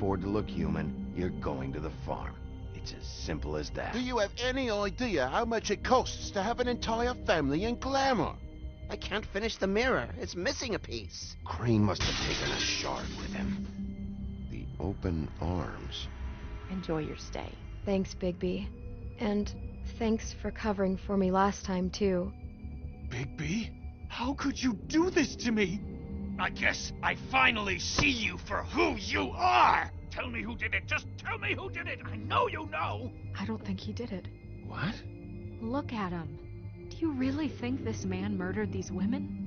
afford to look human, you're going to the farm. It's as simple as that. Do you have any idea how much it costs to have an entire family in Glamour? I can't finish the mirror. It's missing a piece. Crane must have taken a shard with him. The open arms. Enjoy your stay. Thanks, Bigby. And thanks for covering for me last time, too. Bigby? How could you do this to me? I guess I finally see you for who you are! Tell me who did it! Just tell me who did it! I know you know! I don't think he did it. What? Look at him. Do you really think this man murdered these women?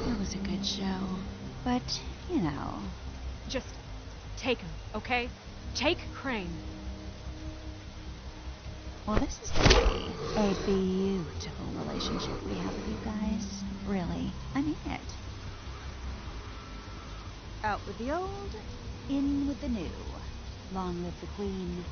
It was a good show, but, you know... Just take him, okay? Take Crane. Well, this is gonna be a beautiful relationship we have with you guys. Really, I mean it. Out with the old, in with the new. Long live the Queen.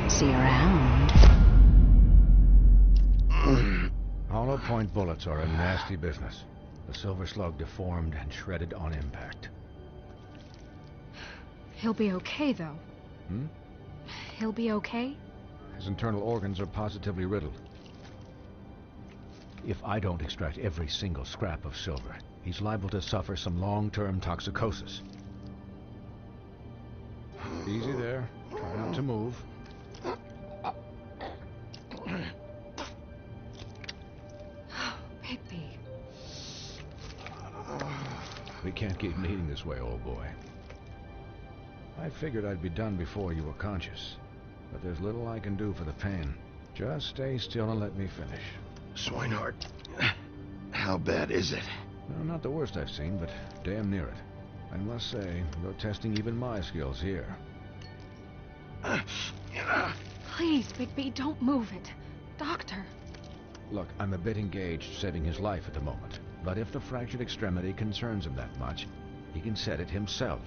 See you around. Hollow point bullets are a nasty business. The Silver Slug deformed and shredded on impact. He'll be okay, though. He'll be okay? His internal organs are positively riddled. If I don't extract every single scrap of silver, he's liable to suffer some long-term toxicosis. Easy there. Try not to move. Bigby. We can't keep meeting this way, old boy. I figured I'd be done before you were conscious, but there's little I can do for the pain. Just stay still and let me finish. Swinehart, how bad is it? No, not the worst I've seen, but damn near it. I must say, you're testing even my skills here. Please, Bigby, don't move it. Doctor. Look, I'm a bit engaged saving his life at the moment, but if the fractured extremity concerns him that much, he can set it himself.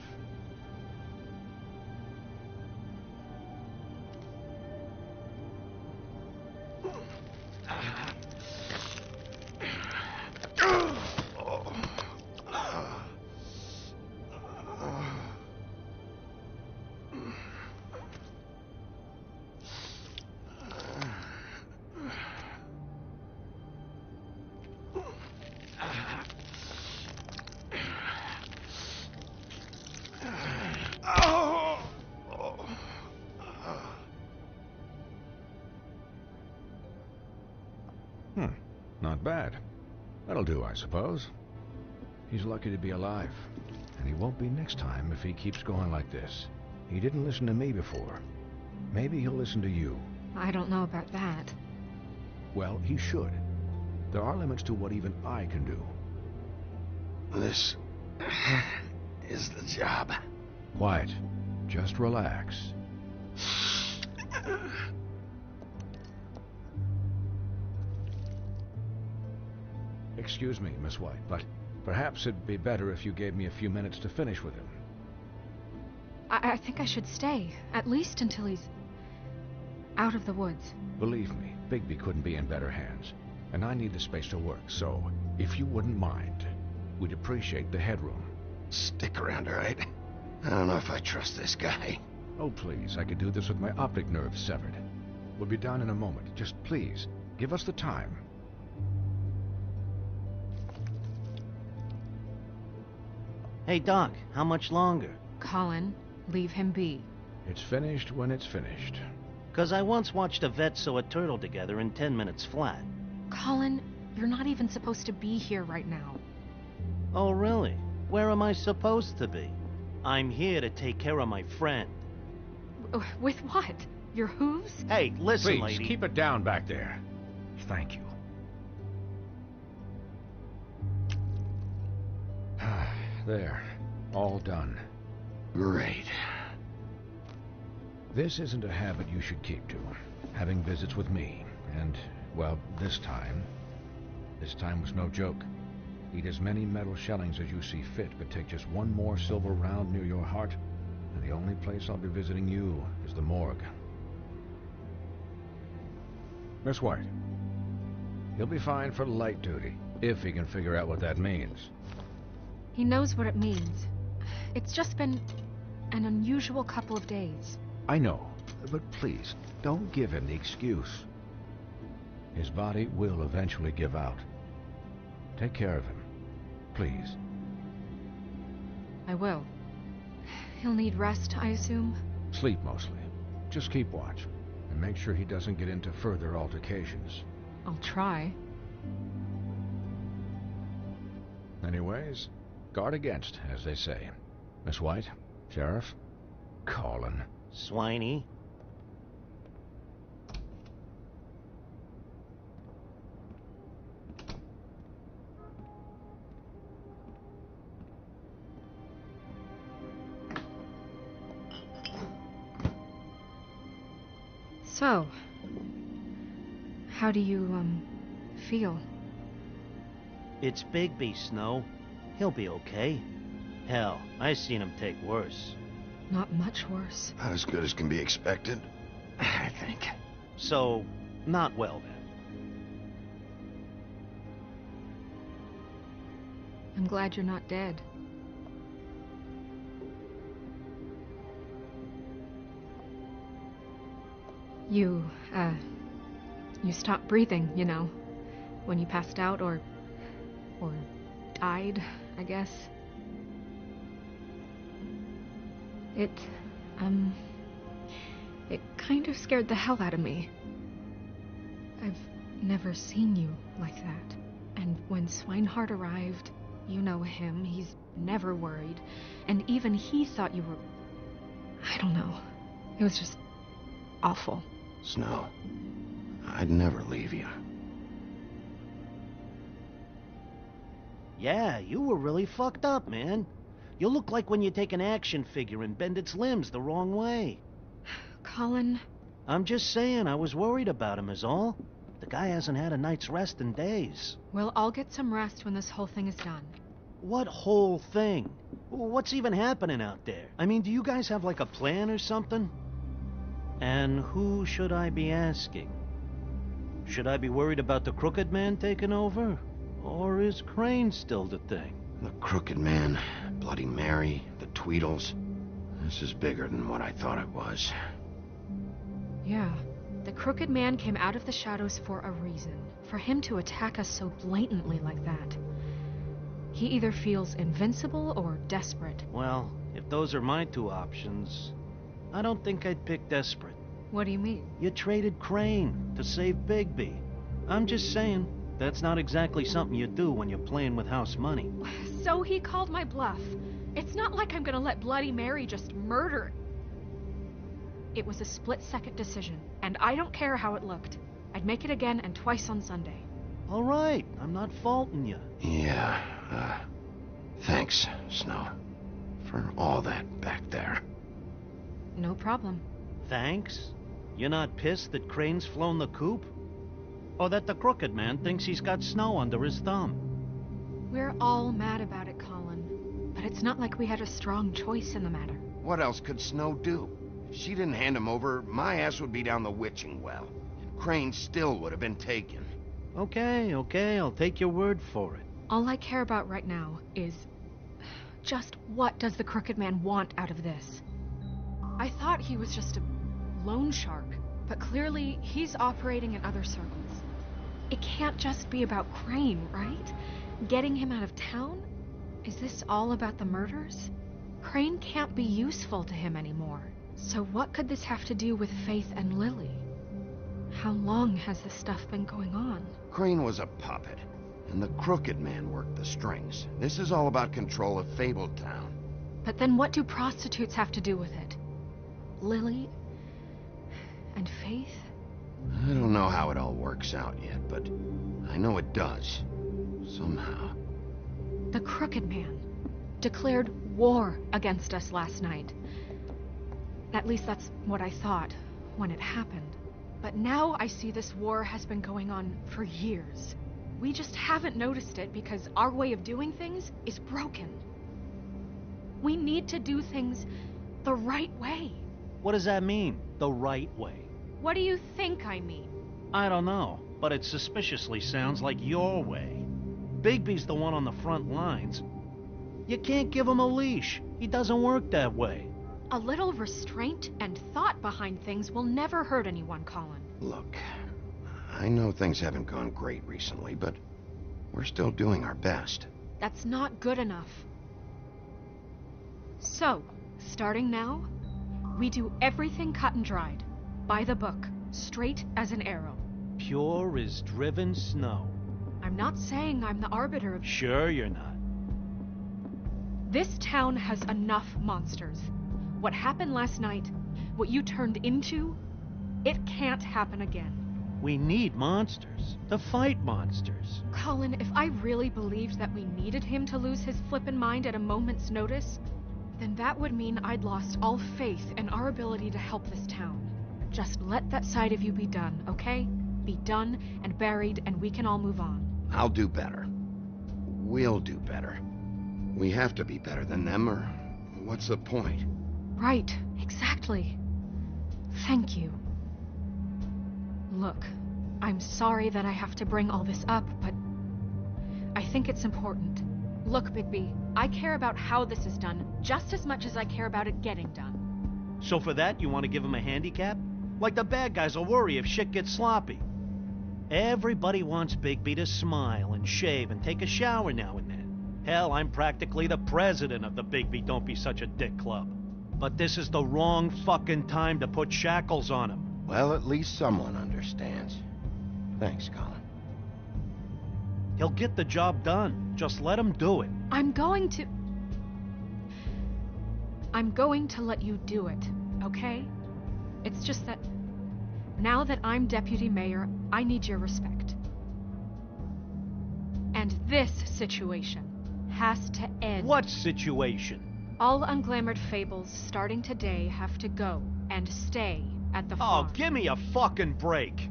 Not bad. That'll do, I suppose. He's lucky to be alive, and he won't be next time if he keeps going like this. He didn't listen to me before. Maybe he'll listen to you. I don't know about that. Well, he should. There are limits to what even I can do. This is the job. Quiet. Just relax. Excuse me, Miss White, but perhaps it'd be better if you gave me a few minutes to finish with him. I think I should stay, at least until he's out of the woods. Believe me, Bigby couldn't be in better hands, and I need the space to work, so if you wouldn't mind, we'd appreciate the headroom. Stick around, all right? I don't know if I trust this guy. Oh, please, I could do this with my optic nerve severed. We'll be done in a moment. Just please, give us the time. Hey, Doc, how much longer? Colin, leave him be. It's finished when it's finished. 'Cause I once watched a vet sew a turtle together in 10 minutes flat. Colin, You're not even supposed to be here right now. Oh, really? Where am I supposed to be? I'm here to take care of my friend. With what? Your hooves? Hey, listen, Please, lady. keep it down back there. Thank you. There. All done. Great. This isn't a habit you should keep to. Having visits with me. And, well, this time was no joke. Eat as many metal shellings as you see fit, but take just one more silver round near your heart, and the only place I'll be visiting you is the morgue. Miss White, he'll be fine for light duty, if he can figure out what that means. He knows what it means. It's just been an unusual couple of days. I know, but please, don't give him the excuse. His body will eventually give out. Take care of him, please. I will. He'll need rest, I assume? Sleep mostly. Just keep watch, and make sure he doesn't get into further altercations. I'll try. Anyways, guard against, as they say. Miss White, Sheriff, Colin. Swiney. So, how do you, feel? It's Bigby, Snow. He'll be okay. Hell, I seen him take worse. Not much worse. About as good as can be expected, I think. So, not well then. I'm glad you're not dead. You stopped breathing, you know, when you passed out or died, I guess. It kind of scared the hell out of me. I've never seen you like that. And when Swinehart arrived, you know him, he's never worried. And even he thought you were... I don't know. It was just awful. Snow, I'd never leave you. Yeah, you were really fucked up, man. You look like when you take an action figure and bend its limbs the wrong way. Colin... I'm just saying, I was worried about him is all. The guy hasn't had a night's rest in days. Well, I'll get some rest when this whole thing is done. What whole thing? What's even happening out there? I mean, do you guys have like a plan or something? And who should I be asking? Should I be worried about the Crooked Man taking over? Or is Crane still the thing? The Crooked Man, Bloody Mary, the Tweedles. This is bigger than what I thought it was. Yeah. The Crooked Man came out of the shadows for a reason. For him to attack us so blatantly like that. He either feels invincible or desperate. Well, if those are my two options, I don't think I'd pick desperate. What do you mean? You traded Crane to save Bigby. I'm just saying, that's not exactly something you do when you're playing with house money. So he called my bluff. It's not like I'm gonna let Bloody Mary just murder... It was a split-second decision, and I don't care how it looked. I'd make it again and twice on Sunday. All right, I'm not faulting you. Yeah, thanks, Snow, for all that back there. No problem. Thanks? You're not pissed that Crane's flown the coop? Or that the Crooked Man thinks he's got Snow under his thumb? We're all mad about it, Colin. But it's not like we had a strong choice in the matter. What else could Snow do? If she didn't hand him over, my ass would be down the witching well. And Crane still would have been taken. Okay, I'll take your word for it. All I care about right now is... just what does the Crooked Man want out of this? I thought he was just a loan shark, but clearly he's operating in other circles. It can't just be about Crane, right? Getting him out of town? Is this all about the murders? Crane can't be useful to him anymore. So what could this have to do with Faith and Lily? How long has this stuff been going on? Crane was a puppet, and the Crooked Man worked the strings. This is all about control of Fabletown. But then what do prostitutes have to do with it? Lily? And Faith? I don't know how it all works out yet, but I know it does. Somehow. The Crooked Man declared war against us last night. At least that's what I thought when it happened. But now I see this war has been going on for years. We just haven't noticed it because our way of doing things is broken. We need to do things the right way. What does that mean, the right way? What do you think I mean? I don't know, but it suspiciously sounds like your way. Bigby's the one on the front lines. You can't give him a leash. He doesn't work that way. A little restraint and thought behind things will never hurt anyone, Colin. Look, I know things haven't gone great recently, but we're still doing our best. That's not good enough. So, starting now, we do everything cut and dried. By the book, straight as an arrow. Pure as driven snow. I'm not saying I'm the arbiter of... Sure you're not. This town has enough monsters. What happened last night, what you turned into, it can't happen again. We need monsters. To fight monsters. Colin, if I really believed that we needed him to lose his flippin' mind at a moment's notice, then that would mean I'd lost all faith in our ability to help this town. Just let that side of you be done, okay? Be done and buried, and we can all move on. I'll do better. We'll do better. We have to be better than them, or what's the point? Right, exactly. Thank you. Look, I'm sorry that I have to bring all this up, but I think it's important. Look, Bigby, I care about how this is done just as much as I care about it getting done. So for that, you want to give him a handicap? Like the bad guys will worry if shit gets sloppy. Everybody wants Bigby to smile and shave and take a shower now and then. Hell, I'm practically the president of the Bigby Don't Be Such a Dick Club. But this is the wrong fucking time to put shackles on him. Well, at least someone understands. Thanks, Colin. He'll get the job done. Just let him do it. I'm going to let you do it, okay? It's just that now that I'm deputy mayor, I need your respect. And this situation has to end. What situation? All unglamored fables starting today have to go and stay at the farm. Oh, give me a fucking break.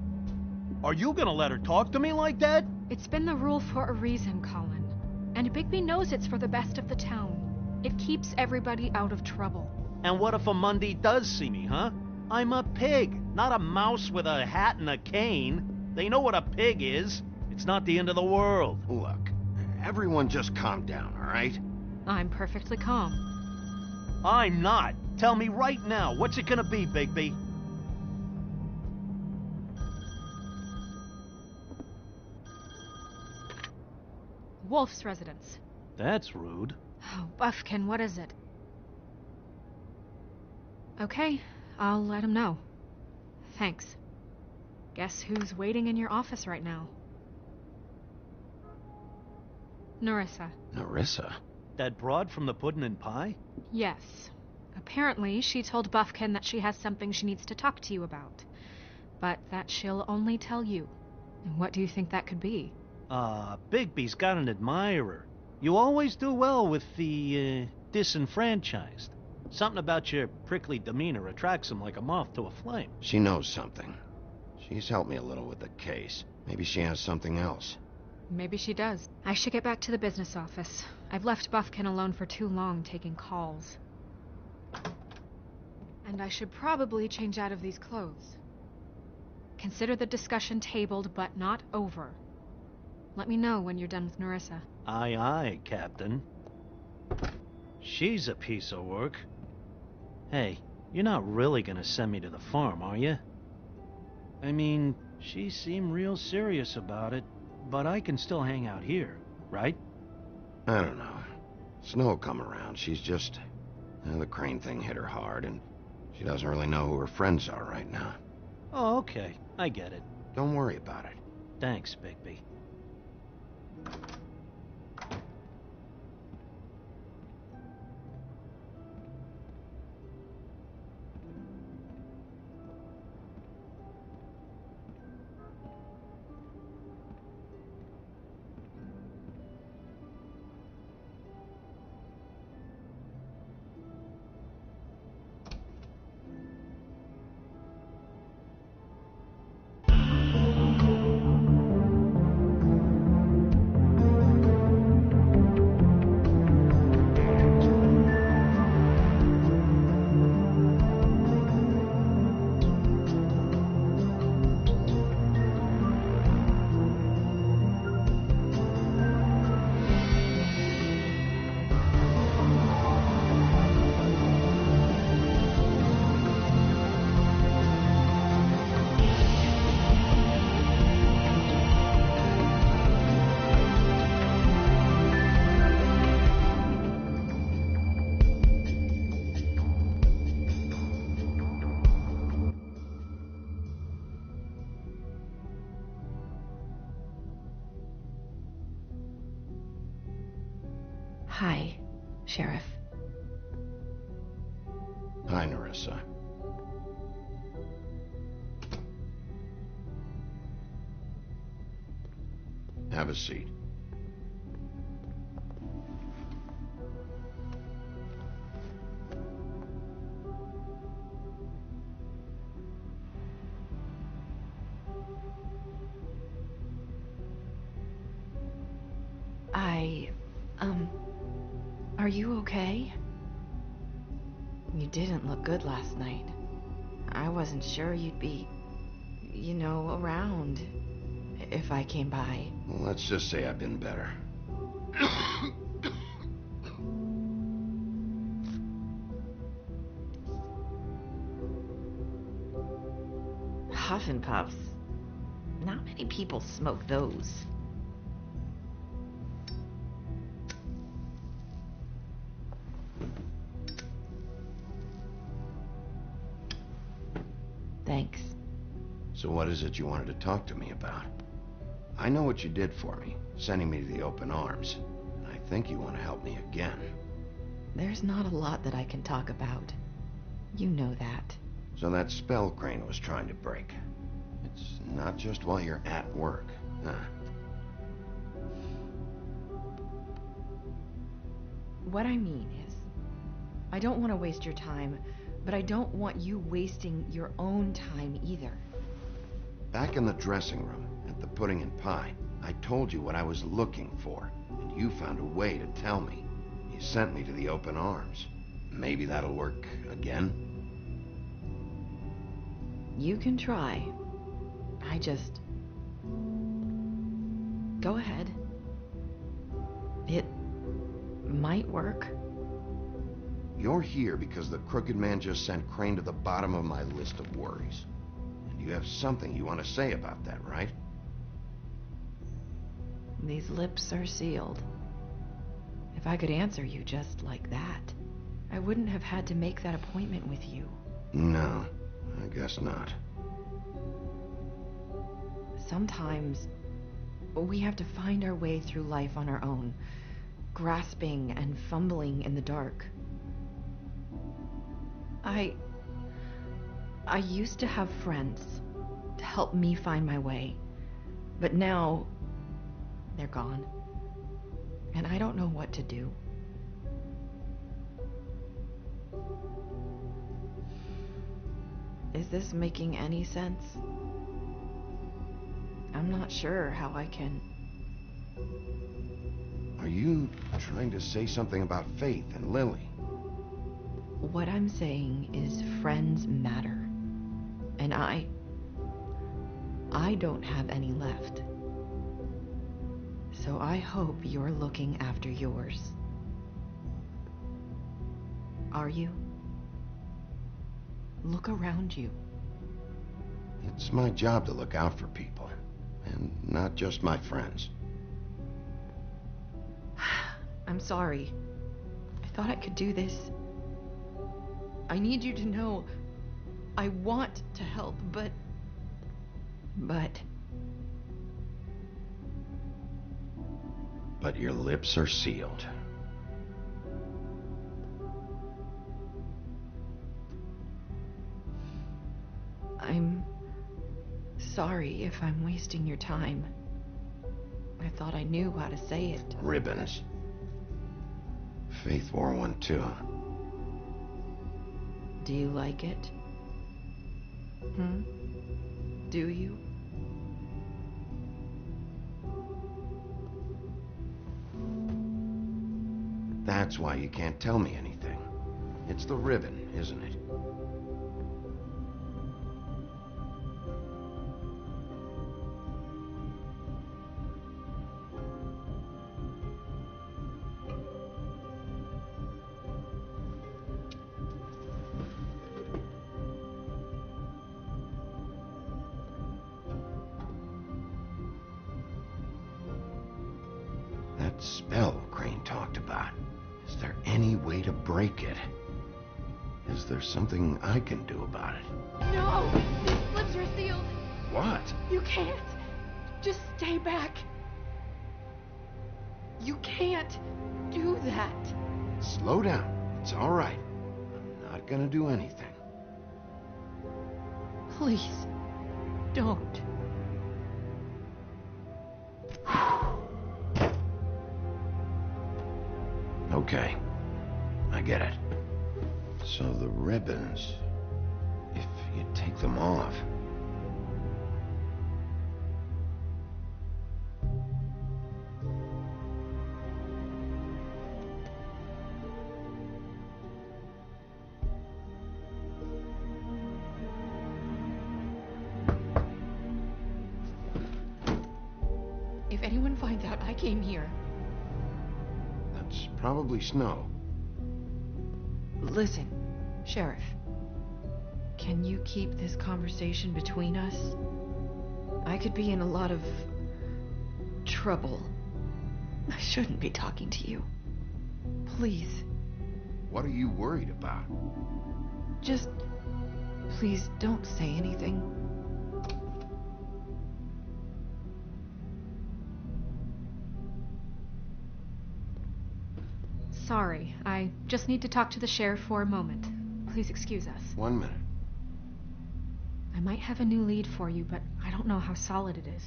Are you gonna let her talk to me like that? It's been the rule for a reason, Colin. And Bigby knows it's for the best of the town. It keeps everybody out of trouble. And what if a Monday does see me, huh? I'm a pig, not a mouse with a hat and a cane. They know what a pig is. It's not the end of the world. Look, everyone just calm down, all right? I'm perfectly calm. I'm not. Tell me right now, what's it gonna be, Bigby? Wolf's residence. That's rude. Oh, Buffkin, what is it? Okay, I'll let him know. Thanks. Guess who's waiting in your office right now? Nerissa. Nerissa? That broad from the Puddin' and Pie? Yes. Apparently, she told Buffkin that she has something she needs to talk to you about. But that she'll only tell you. And what do you think that could be? Bigby's got an admirer. You always do well with the, disenfranchised. Something about your prickly demeanor attracts him like a moth to a flame. She knows something. She's helped me a little with the case. Maybe she has something else. Maybe she does. I should get back to the business office. I've left Buffkin alone for too long taking calls. And I should probably change out of these clothes. Consider the discussion tabled, but not over. Let me know when you're done with Nerissa. Aye, aye, Captain. She's a piece of work. Hey, you're not really gonna send me to the farm, are you? I mean, she seemed real serious about it, but I can still hang out here, right? I don't know. Snow come around. She's just... the Crane thing hit her hard, and she doesn't really know who her friends are right now. Oh, okay. I get it. Don't worry about it. Thanks, Bigby. Hi, Sheriff. Hi, Nerissa. Have a seat. Are you okay? You didn't look good last night. I wasn't sure you'd be, around if I came by. Well, let's just say I've been better. Huff and puffs. Not many people smoke those. Thanks. So what is it you wanted to talk to me about? I know what you did for me, sending me to the open arms. And I think you want to help me again. There's not a lot that I can talk about. You know that. So that spell Crane was trying to break. It's not just while you're at work, huh? What I mean is, I don't want to waste your time, but I don't want you wasting your own time either. Back in the dressing room, at the pudding and pie, I told you what I was looking for, and you found a way to tell me. You sent me to the open arms. Maybe that'll work again? You can try. Go ahead. It might work. You're here because the Crooked Man just sent Crane to the bottom of my list of worries. And you have something you want to say about that, right? These lips are sealed. If I could answer you just like that, I wouldn't have had to make that appointment with you. No, I guess not. Sometimes we have to find our way through life on our own, grasping and fumbling in the dark. I used to have friends to help me find my way, but now they're gone, and I don't know what to do. Is this making any sense? I'm not sure how I can... Are you trying to say something about Faith and Lily? What I'm saying is friends matter. And I don't have any left. So I hope you're looking after yours. Are you? Look around you. It's my job to look out for people, and not just my friends. I'm sorry. I thought I could do this. I need you to know I want to help, but But your lips are sealed. I'm sorry if I'm wasting your time. I thought I knew how to say it. Ribbons. Faith wore one too. Do you like it? Do you? That's why you can't tell me anything. It's the ribbon, isn't it? That spell Crane talked about. Is there any way to break it? Is there something I can do about it? No! These lips are sealed! What? You can't! Just stay back! You can't do that! Slow down. It's all right. I'm not gonna do anything. Please, don't. Okay. I get it. So the ribbons, if you take them off... If anyone finds out I came here... That's probably snow. Listen, Sheriff. Can you keep this conversation between us? I could be in a lot of trouble. I shouldn't be talking to you. Please. What are you worried about? Just please don't say anything. Sorry, I just need to talk to the sheriff for a moment. Please excuse us. 1 minute. I might have a new lead for you, but I don't know how solid it is.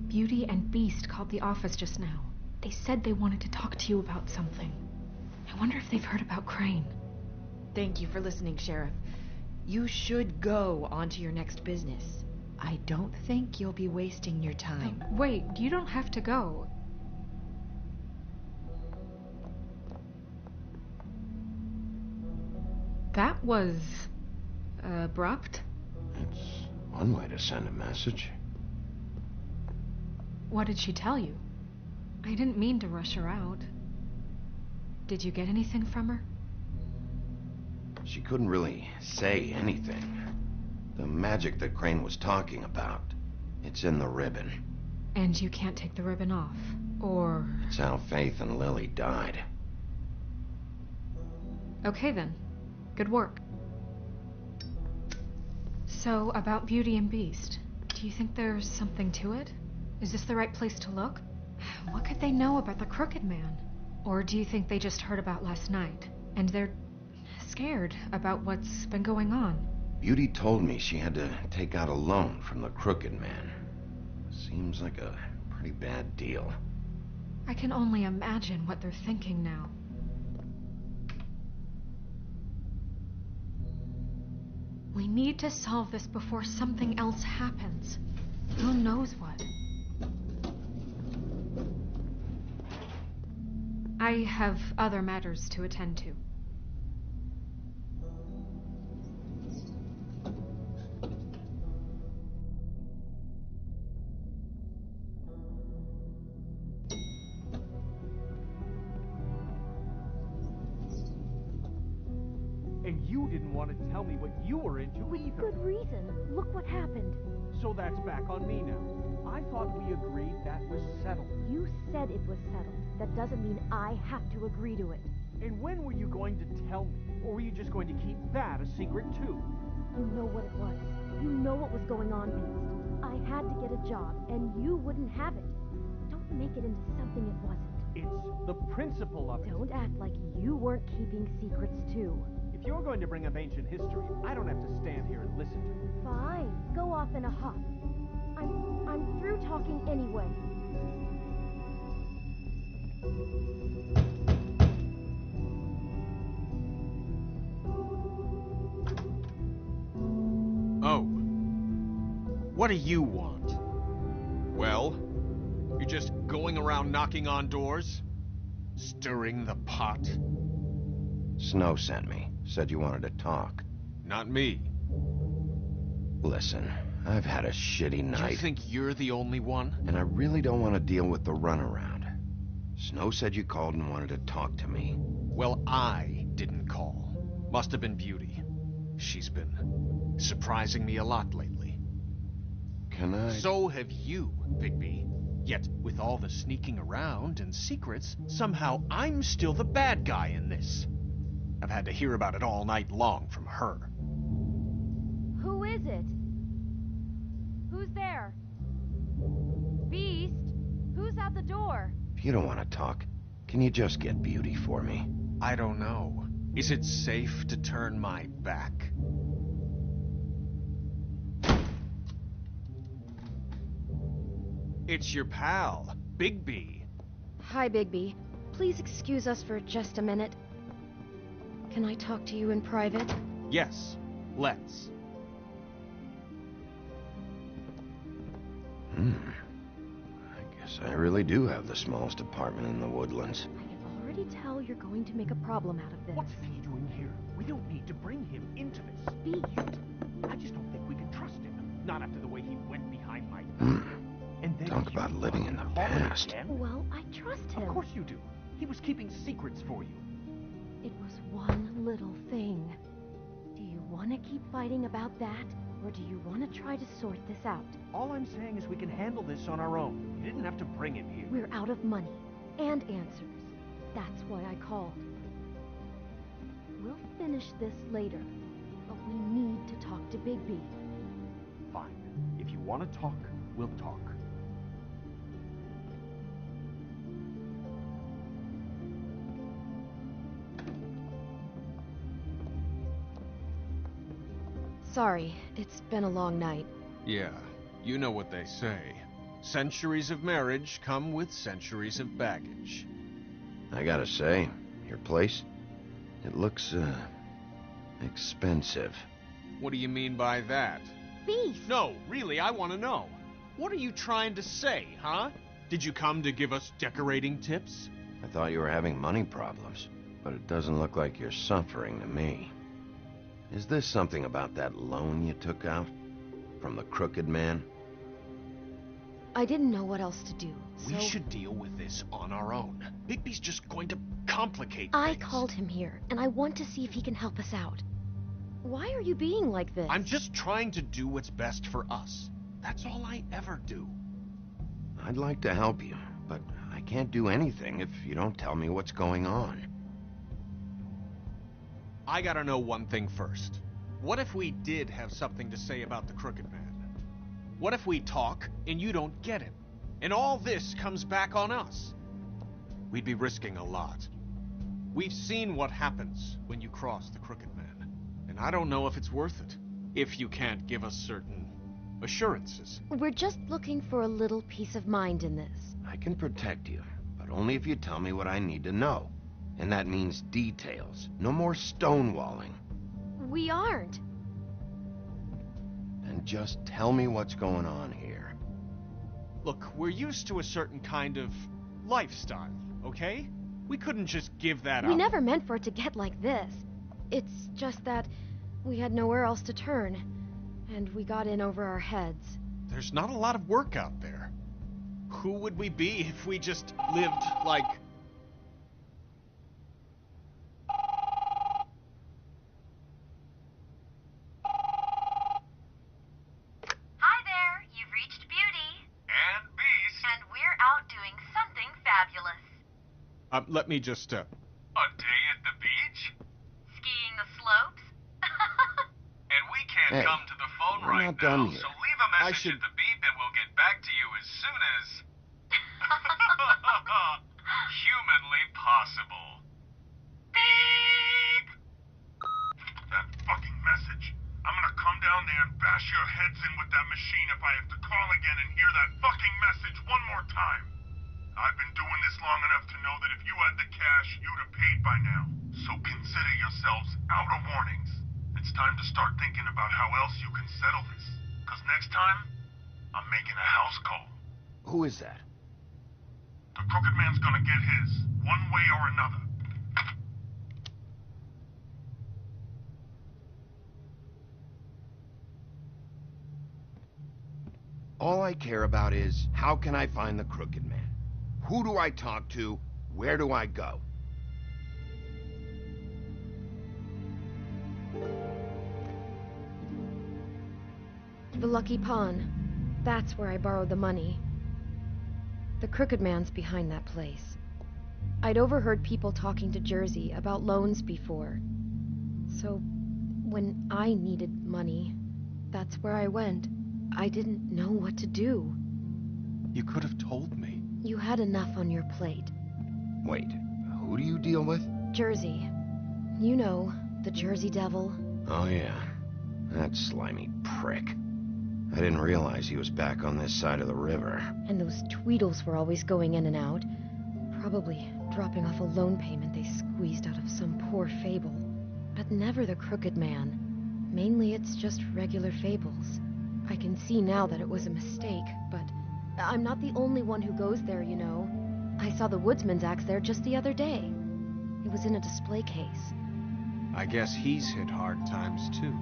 Beauty and Beast called the office just now. They said they wanted to talk to you about something. I wonder if they've heard about Crane. Thank you for listening, Sheriff. You should go on to your next business. I don't think you'll be wasting your time. Wait, you don't have to go. That was... abrupt. It's one way to send a message. What did she tell you? I didn't mean to rush her out. Did you get anything from her? She couldn't really say anything. The magic that Crane was talking about, it's in the ribbon. And you can't take the ribbon off, or... It's how Faith and Lily died. Okay then. Good work. So, about Beauty and Beast, do you think there's something to it? Is this the right place to look? What could they know about the Crooked Man? Or do you think they just heard about last night, and they're scared about what's been going on? Beauty told me she had to take out a loan from the Crooked Man. Seems like a pretty bad deal. I can only imagine what they're thinking now. We need to solve this before something else happens. Who knows what? I have other matters to attend to. And you didn't want to tell me what you were into either. Good reason. Look what happened. So that's back on me now. I thought we agreed that was settled. You said it was settled. That doesn't mean I have to agree to it. And when were you going to tell me? Or were you just going to keep that a secret too? You know what it was. You know what was going on, Beast. I had had to get a job, and you wouldn't have it. Don't make it into something it wasn't. It's the principle of it. Don't act like you weren't keeping secrets, too. If you're going to bring up ancient history, I don't have to stand here and listen to it. Fine. Go off in a huff. I'm through talking anyway. Oh. What do you want? Well, you're just going around knocking on doors? Stirring the pot? Snow sent me. Said you wanted to talk. Not me. Listen, I've had a shitty night. You think you're the only one? And I really don't want to deal with the runaround. Snow said you called and wanted to talk to me. Well, I didn't call. Must have been Beauty. She's been surprising me a lot lately. Can I... So have you, Bigby. Yet, with all the sneaking around and secrets, somehow I'm still the bad guy in this. I've had to hear about it all night long from her. Who is it? Who's there? Beast? Who's at the door? If you don't want to talk, can you just get Beauty for me? I don't know. Is it safe to turn my back? It's your pal, Bigby. Hi, Bigby. Please excuse us for just a minute. Can I talk to you in private? Yes, let's. I guess I really do have the smallest apartment in the Woodlands. I can already tell you're going to make a problem out of this. What's he doing here? We don't need to bring him into this. Beast? I just don't think we can trust him. Not after the way he went behind my back. And then Talk about living in the call him past. again? Well, I trust him. Of course you do. He was keeping secrets for you. It was one little thing. Do you want to keep fighting about that? Or do you want to try to sort this out? All I'm saying is we can handle this on our own. You didn't have to bring him here. We're out of money and answers. That's why I called. We'll finish this later, but we need to talk to Bigby. Fine. If you want to talk, we'll talk. Sorry, it's been a long night. Yeah, you know what they say. Centuries of marriage come with centuries of baggage. I gotta say, your place, it looks, expensive. What do you mean by that? Beast! No, really, I want to know. What are you trying to say, huh? Did you come to give us decorating tips? I thought you were having money problems, but it doesn't look like you're suffering to me. Is this something about that loan you took out? From the crooked man? I didn't know what else to do, so... We should deal with this on our own. Bigby's just going to complicate I things. called him here, and I want to see if he can help us out. Why are you being like this? I'm just trying to do what's best for us. That's all I ever do. I'd like to help you, but I can't do anything if you don't tell me what's going on. I gotta know one thing first. What if we did have something to say about the Crooked Man? What if we talk and you don't get him? And all this comes back on us? We'd be risking a lot. We've seen what happens when you cross the Crooked Man. And I don't know if it's worth it. If you can't give us certain assurances. We're just looking for a little peace of mind in this. I can protect you, but only if you tell me what I need to know. And that means details. No more stonewalling. We aren't. Then just tell me what's going on here. Look, we're used to a certain kind of lifestyle, okay? We couldn't just give that up. We never meant for it to get like this. It's just that we had nowhere else to turn, and we got in over our heads. There's not a lot of work out there. Who would we be if we just lived like... Hi there, you've reached Beauty. And Beast. And we're out doing something fabulous. let me just, A day at the beach? Skiing the slopes? And we can't Hey, come to the phone we're right not now, done yet. so leave a message at the beep and we'll get soon as... humanly possible. Beep! That fucking message. I'm gonna come down there and bash your heads in with that machine if I have to call again and hear that fucking message one more time. I've been doing this long enough to know that if you had the cash, you'd have paid by now. So consider yourselves out of warnings. It's time to start thinking about how else you can settle this. Because next time, I'm making a house call. Who is that? The Crooked Man's gonna get his, one way or another. All I care about is, how can I find the Crooked Man? Who do I talk to? Where do I go? The Lucky Pawn. That's where I borrowed the money. The Crooked Man's behind that place. I'd overheard people talking to Jersey about loans before. So, when I needed money, that's where I went. I didn't know what to do. You could have told me. You had enough on your plate. Wait, who do you deal with? Jersey. You know, the Jersey Devil. Oh yeah, that slimy prick. I didn't realize he was back on this side of the river. And those Tweedles were always going in and out. Probably dropping off a loan payment they squeezed out of some poor fable. But never the Crooked Man. Mainly it's just regular fables. I can see now that it was a mistake, but I'm not the only one who goes there, you know. I saw the woodsman's axe there just the other day. It was in a display case. I guess he's hit hard times too.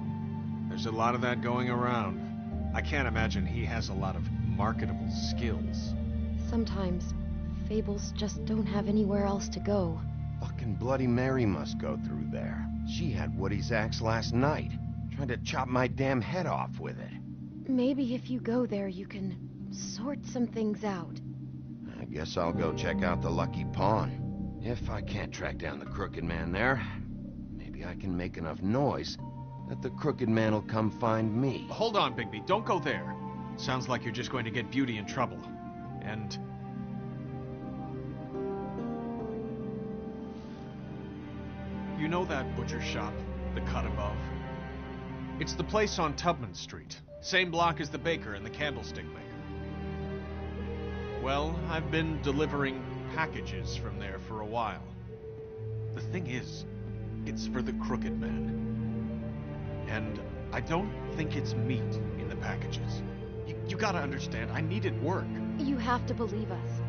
There's a lot of that going around. I can't imagine he has a lot of marketable skills. Sometimes, fables just don't have anywhere else to go. Fucking Bloody Mary must go through there. She had Woody's axe last night. Trying to chop my damn head off with it. Maybe if you go there, you can sort some things out. I guess I'll go check out the Lucky Pawn. If I can't track down the Crooked Man there, maybe I can make enough noise that the Crooked Man will come find me. Hold on, Bigby. Don't go there. Sounds like you're just going to get Beauty in trouble. And... you know that butcher shop, the cut above? It's the place on Tubman Street. Same block as the baker and the candlestick maker. Well, I've been delivering packages from there for a while. The thing is, it's for the Crooked Man. And I don't think it's meat in the packages. You gotta understand, I needed work. You have to believe us.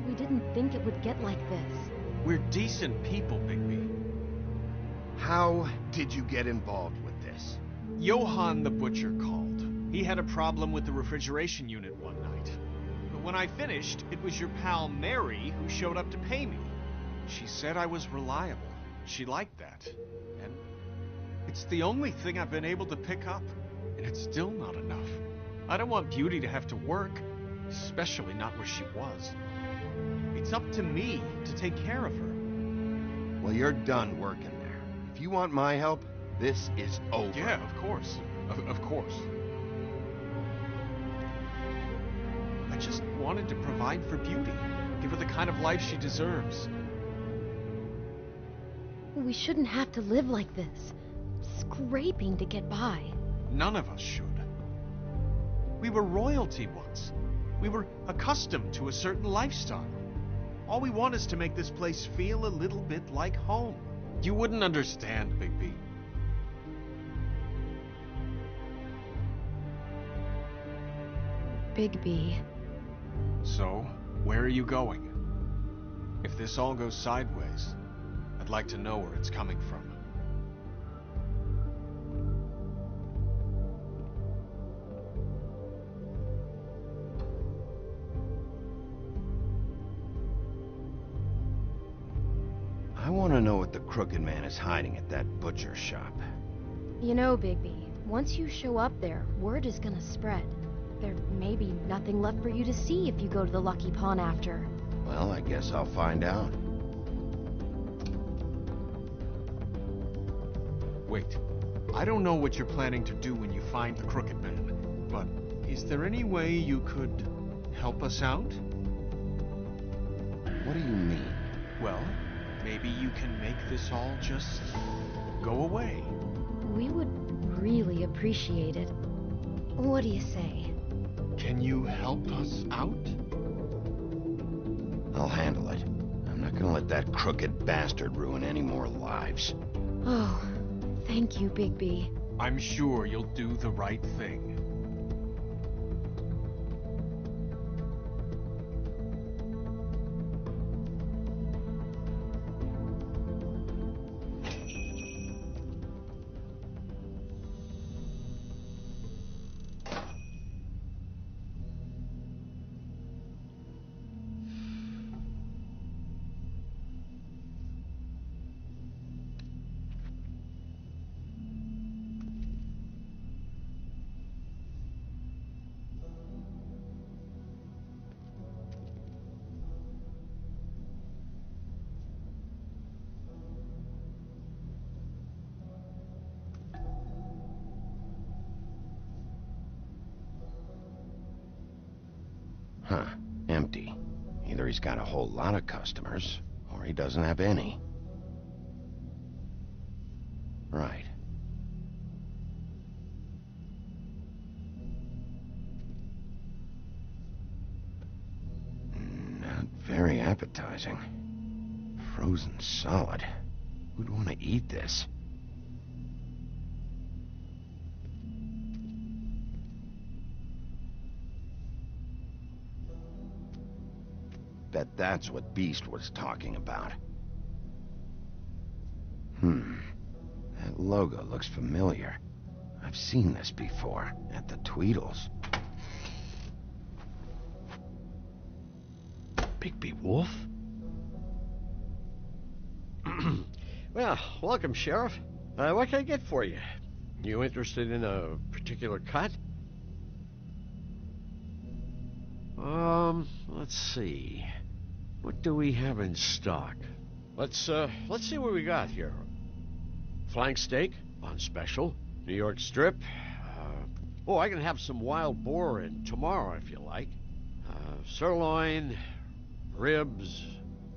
We didn't think it would get like this. We're decent people, Bigby. How did you get involved with this? Johann the butcher called. He had a problem with the refrigeration unit one night. But when I finished, it was your pal Mary who showed up to pay me. She said I was reliable. She liked that. And it's the only thing I've been able to pick up. And it's still not enough. I don't want Beauty to have to work, especially not where she was. It's up to me to take care of her. Well, you're done working there. If you want my help, this is over. Yeah, of course. Of course. I just wanted to provide for Beauty. Give her the kind of life she deserves. We shouldn't have to live like this. Scraping to get by. None of us should. We were royalty once. We were accustomed to a certain lifestyle. All we want is to make this place feel a little bit like home. You wouldn't understand, Bigby. Bigby. So, where are you going? If this all goes sideways, I'd like to know where it's coming from. I want to know what the Crooked Man is hiding at that butcher shop. You know, Bigby, once you show up there, word is gonna spread. There may be nothing left for you to see if you go to the Lucky Pawn after. Well, I guess I'll find out. Wait, I don't know what you're planning to do when you find the Crooked Man, but is there any way you could help us out? What do you mean? Well, maybe you can make this all just go away. We would really appreciate it. What do you say? Can you help us out? I'll handle it. I'm not gonna let that crooked bastard ruin any more lives. Oh, thank you, Bigby. I'm sure you'll do the right thing. Huh. Empty. Either he's got a whole lot of customers, or he doesn't have any. Right. Not very appetizing. Frozen solid. Who'd want to eat this? Bet that's what Beast was talking about. That logo looks familiar. I've seen this before, at the Tweedles. Bigby Wolf? Well, welcome, Sheriff. What can I get for you? You interested in a particular cut? Let's see. What do we have in stock? Let's see what we got here. Flank steak on special. New York strip. I can have some wild boar in tomorrow if you like. Sirloin, ribs,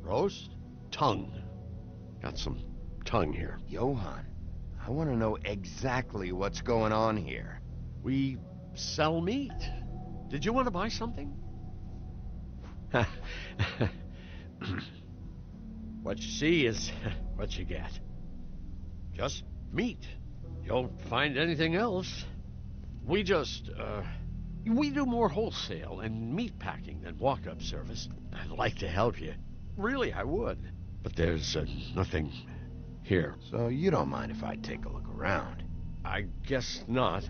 roast, tongue. Got some tongue here. Johann, I want to know exactly what's going on here. We sell meat. Did you want to buy something? What you see is what you get. Just meat. You don't find anything else. We do more wholesale and meat packing than walk-up service. I'd like to help you. Really, I would. But there's nothing here. So you don't mind if I take a look around? I guess not.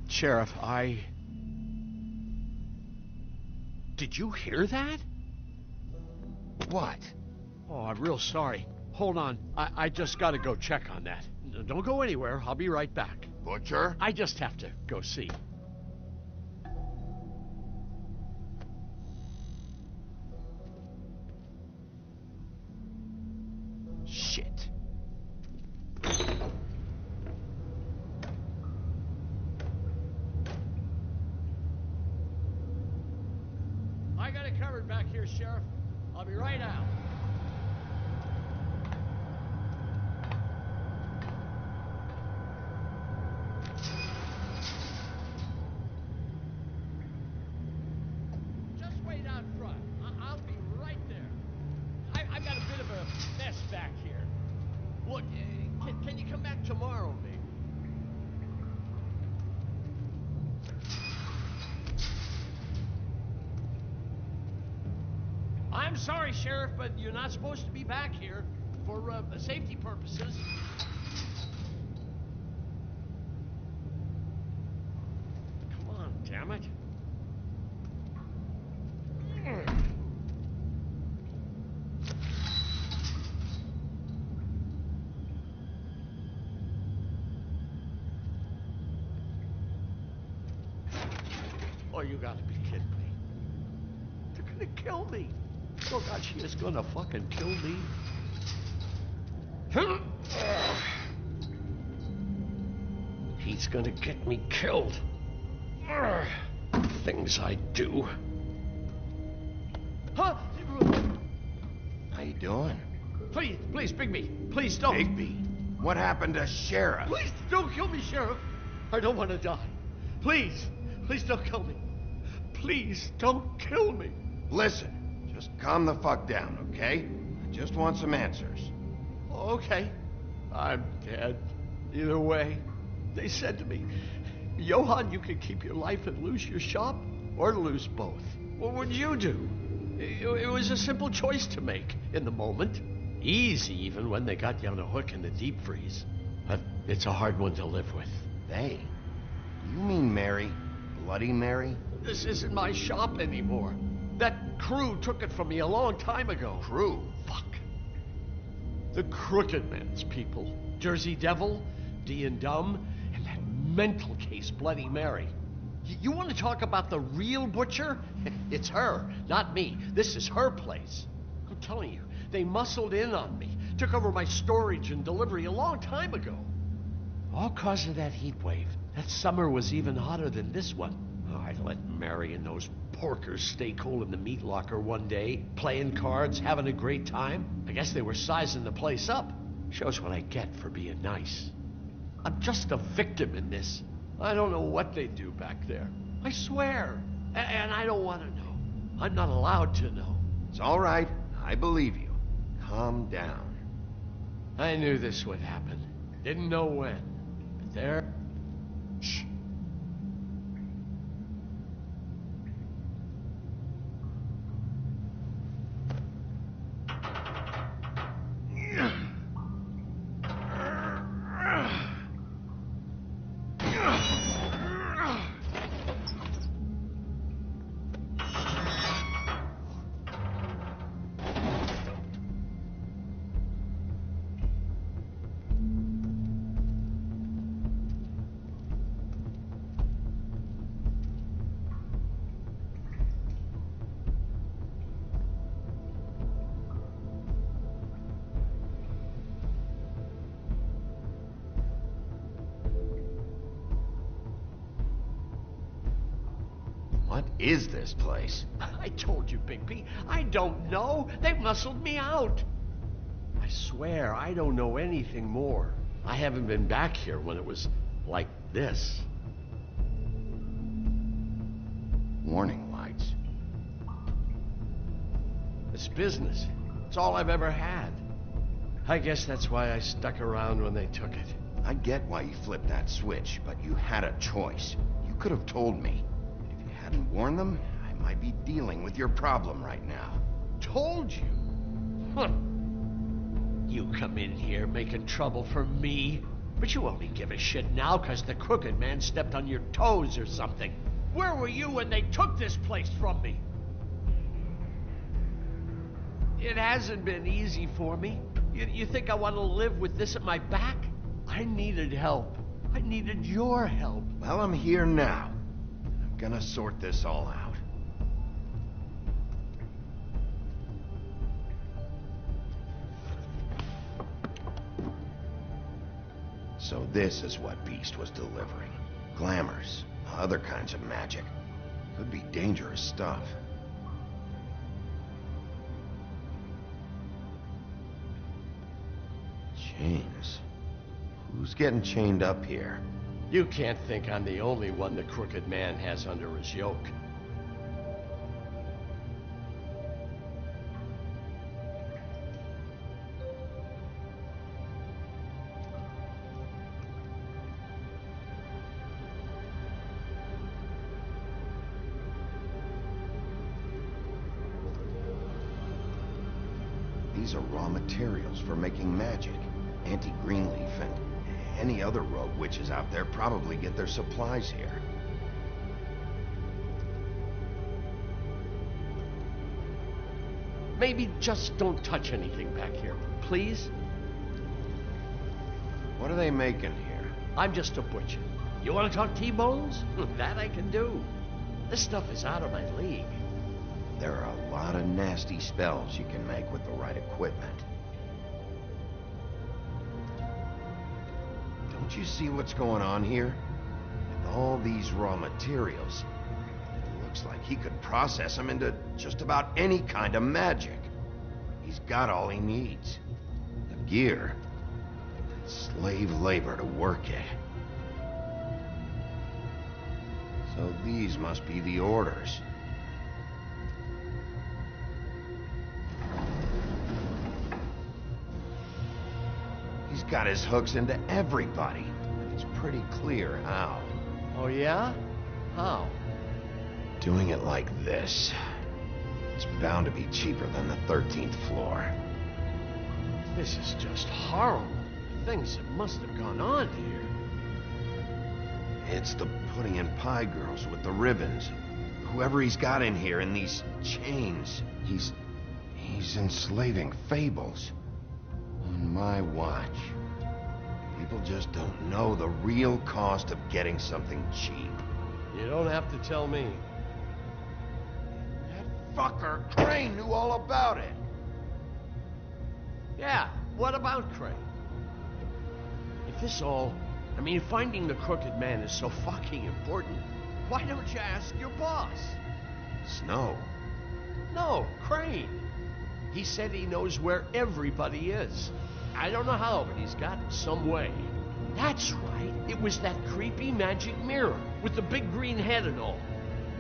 Sheriff, Did you hear that? What? Oh, I'm real sorry. Hold on. I just gotta go check on that. Don't go anywhere. I'll be right back. Butcher? I just have to go see. Shit. I got it covered back here, Sheriff. I'll be right out. Just wait out front. I'll be right there. I've got a bit of a mess back here. Look, can you come back tomorrow, maybe? I'm sorry, Sheriff, but you're not supposed to be back here for safety purposes. Come on, damn it. Oh, you gotta be kidding me. They're gonna kill me. Oh, God, she is gonna fucking kill me. He's gonna get me killed. things I do. Huh? How you doing? Please, please, Bigby. Please don't. Bigby? What happened to Sheriff? Please don't kill me, Sheriff. I don't want to die. Please, please don't kill me. Please don't kill me. Listen, just calm the fuck down, okay? I just want some answers. Okay. I'm dead. Either way. They said to me, Johann, you can keep your life and lose your shop, or lose both. What would you do? It was a simple choice to make in the moment. Easy even when they got you on a hook in the deep freeze. But it's a hard one to live with. They? You mean Mary? Bloody Mary? This isn't my shop anymore. That crew took it from me a long time ago. Crew? Fuck. The Crooked Man's people. Jersey Devil, D and Dumb, and that mental case, Bloody Mary. You want to talk about the real butcher? It's her, not me. This is her place. I'm telling you, they muscled in on me. Took over my storage and delivery a long time ago. All cause of that heat wave. That summer was even hotter than this one. Oh, I let Mary and those porkers stay cool in the meat locker one day, playing cards, having a great time. I guess they were sizing the place up. Shows what I get for being nice. I'm just a victim in this. I don't know what they do back there. I swear. And I don't want to know. I'm not allowed to know. It's all right. I believe you. Calm down. I knew this would happen. Didn't know when. But there... Shh. What is this place? I told you, Bigby. I don't know. They muscled me out. I swear, I don't know anything more. I haven't been back here when it was like this. Warning lights. It's business. It's all I've ever had. I guess that's why I stuck around when they took it. I get why you flipped that switch, but you had a choice. You could have told me. If you hadn't warned them, I might be dealing with your problem right now. Told you? Huh. You come in here making trouble for me, but you only give a shit now because the Crooked Man stepped on your toes or something. Where were you when they took this place from me? It hasn't been easy for me. You think I want to live with this at my back? I needed help. I needed your help. Well, I'm here now. I'm gonna sort this all out. So this is what Beast was delivering. Glamours, other kinds of magic. Could be dangerous stuff. Chains. Who's getting chained up here? You can't think I'm the only one the Crooked Man has under his yoke. These are raw materials for making magic. Auntie Greenleaf and any other rogue witches out there probably get their supplies here. Maybe just don't touch anything back here, please? What are they making here? I'm just a butcher. You want to talk T-bones? That I can do. This stuff is out of my league. There are a lot of nasty spells you can make with the right equipment. Don't you see what's going on here? With all these raw materials, looks like he could process them into just about any kind of magic. He's got all he needs. The gear, and slave labor to work it. So these must be the orders. He's got his hooks into everybody. It's pretty clear how. Oh, yeah? How? Doing it like this. It's bound to be cheaper than the 13th floor. This is just horrible. Things that must have gone on here. It's the pudding and pie girls with the ribbons. Whoever he's got in here in these chains, he's enslaving fables. On my watch. People just don't know the real cost of getting something cheap. You don't have to tell me. That fucker Crane knew all about it. Yeah, what about Crane? If this all... I mean, finding the crooked man is so fucking important, why don't you ask your boss? Snow? No, Crane. He said he knows where everybody is. I don't know how, but he's got some way. That's right. It was that creepy magic mirror with the big green head and all.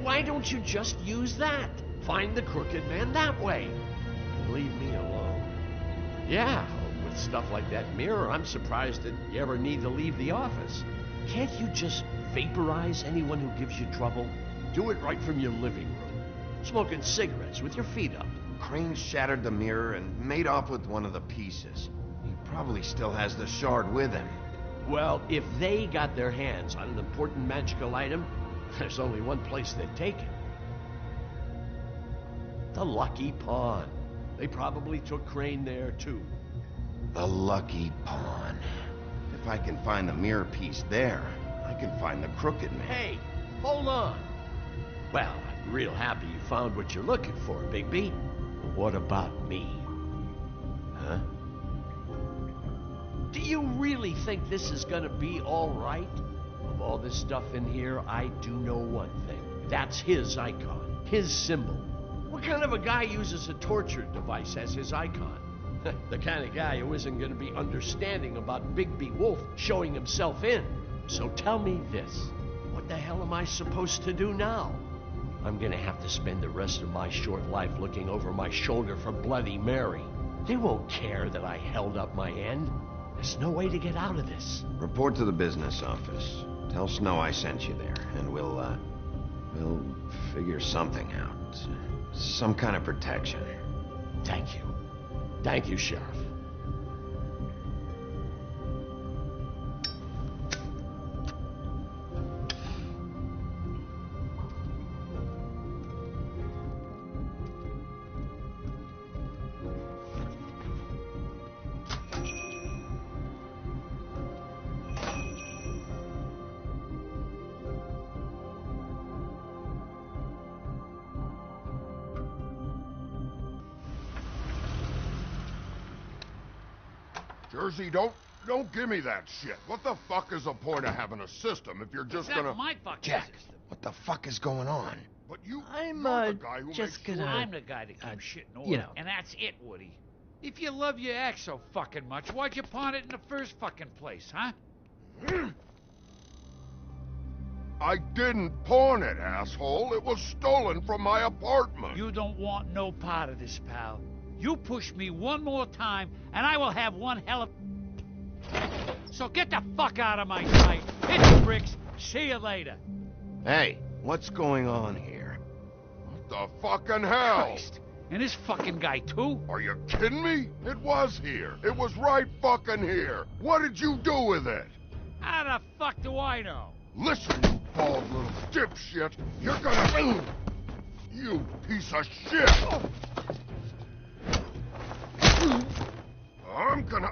Why don't you just use that? Find the crooked man that way. And leave me alone. Yeah, with stuff like that mirror, I'm surprised that you ever need to leave the office. Can't you just vaporize anyone who gives you trouble? Do it right from your living room. Smoking cigarettes with your feet up. Crane shattered the mirror and made off with one of the pieces. He probably still has the shard with him. Well, if they got their hands on an important magical item, there's only one place they'd take it. The Lucky Pawn. They probably took Crane there, too. The Lucky Pawn. If I can find the mirror piece there, I can find the crooked man. Hey, hold on. Well, I'm real happy you found what you're looking for, Bigby. What about me? Huh? Do you really think this is gonna be all right? Of all this stuff in here, I do know one thing. That's his icon, his symbol. What kind of a guy uses a torture device as his icon? The kind of guy who isn't gonna be understanding about Bigby Wolf showing himself in. So tell me this. What the hell am I supposed to do now? I'm gonna have to spend the rest of my short life looking over my shoulder for Bloody Mary. They won't care that I held up my end. There's no way to get out of this. Report to the business office. Tell Snow I sent you there, and we'll figure something out. Some kind of protection. Thank you. Thank you, Sheriff. Jersey, don't give me that shit. What the fuck is the point of having a system if you're just gonna... my fucking Jack, system. what the fuck is going on? But you're the guy who just makes gonna... I'm the guy that keeps shit in order, you know. and that's it, Woody. If you love your ex so fucking much, why'd you pawn it in the first fucking place, huh? I didn't pawn it, asshole. It was stolen from my apartment. You don't want no part of this, pal. You push me one more time, and I will have one hell of... So get the fuck out of my sight. Hit the bricks. See you later. Hey, what's going on here? What the fucking hell? Christ. And this fucking guy, too? Are you kidding me? It was here. It was right fucking here. What did you do with it? How the fuck do I know? Listen, you bald little dipshit. You're gonna... You piece of shit. I'm gonna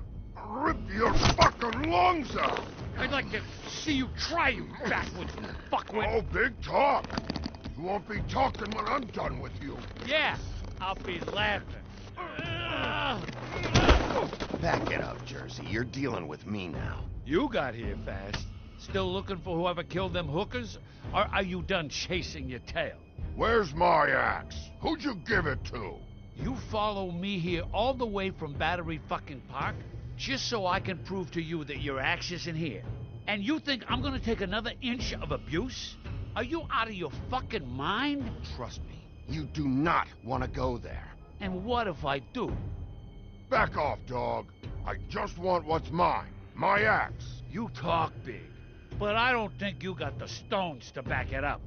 rip your fucking lungs out. I'd like to see you try, you backwoods fuckwit. Oh, big talk. You won't be talking when I'm done with you. Yeah, I'll be laughing. Back it up, Jersey. You're dealing with me now. You got here fast. Still looking for whoever killed them hookers? Or are you done chasing your tail? Where's my axe? Who'd you give it to? You follow me here all the way from Battery fucking Park just so I can prove to you that your axe isn't here. And you think I'm gonna take another inch of abuse? Are you out of your fucking mind? Trust me, you do not want to go there. And what if I do? Back off, dog. I just want what's mine. My axe. You talk big, but I don't think you got the stones to back it up.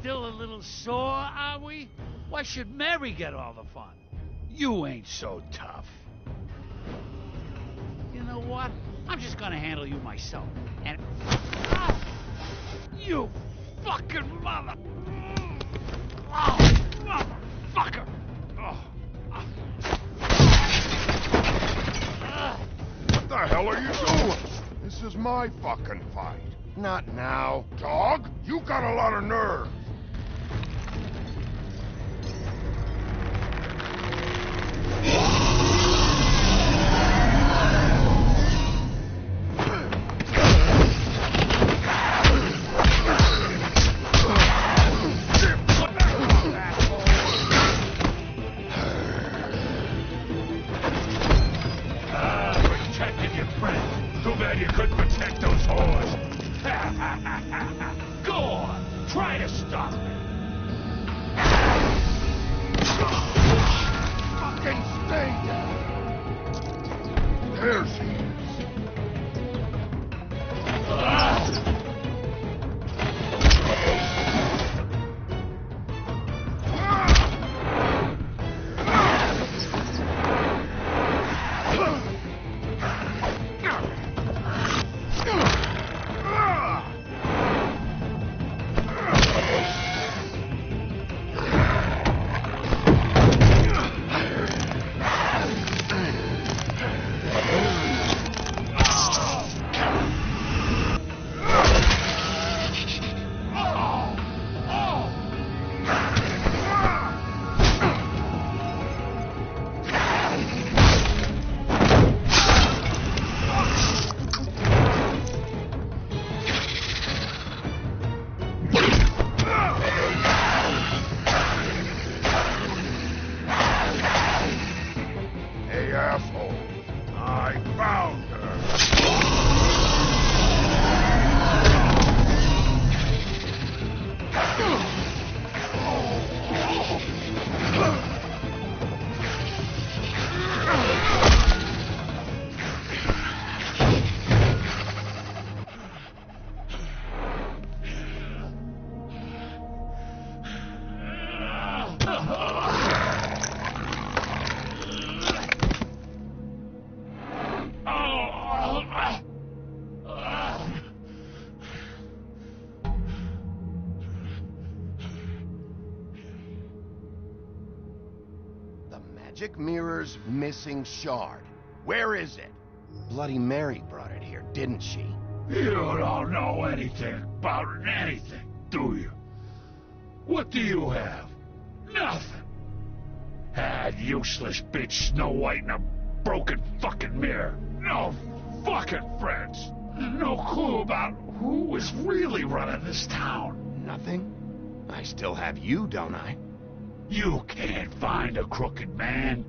Still a little sore, are we? Why should Mary get all the fun? You ain't so tough. You know what? I'm just gonna handle you myself. And... Ah! You fucking mother... Oh, motherfucker! Oh. What the hell are you doing? This is my fucking fight. Not now. Dog, you got a lot of nerve. You couldn't protect those whores. Go on, try to stop me. Fucking stay down. There she is. Magic mirror's missing shard. Where is it? Bloody Mary brought it here, didn't she? You don't know anything about anything, do you? What do you have? Nothing. Had useless bitch Snow White and a broken fucking mirror. No fucking friends. No clue about who was really running this town. Nothing? I still have you, don't I? You can't find a crooked man.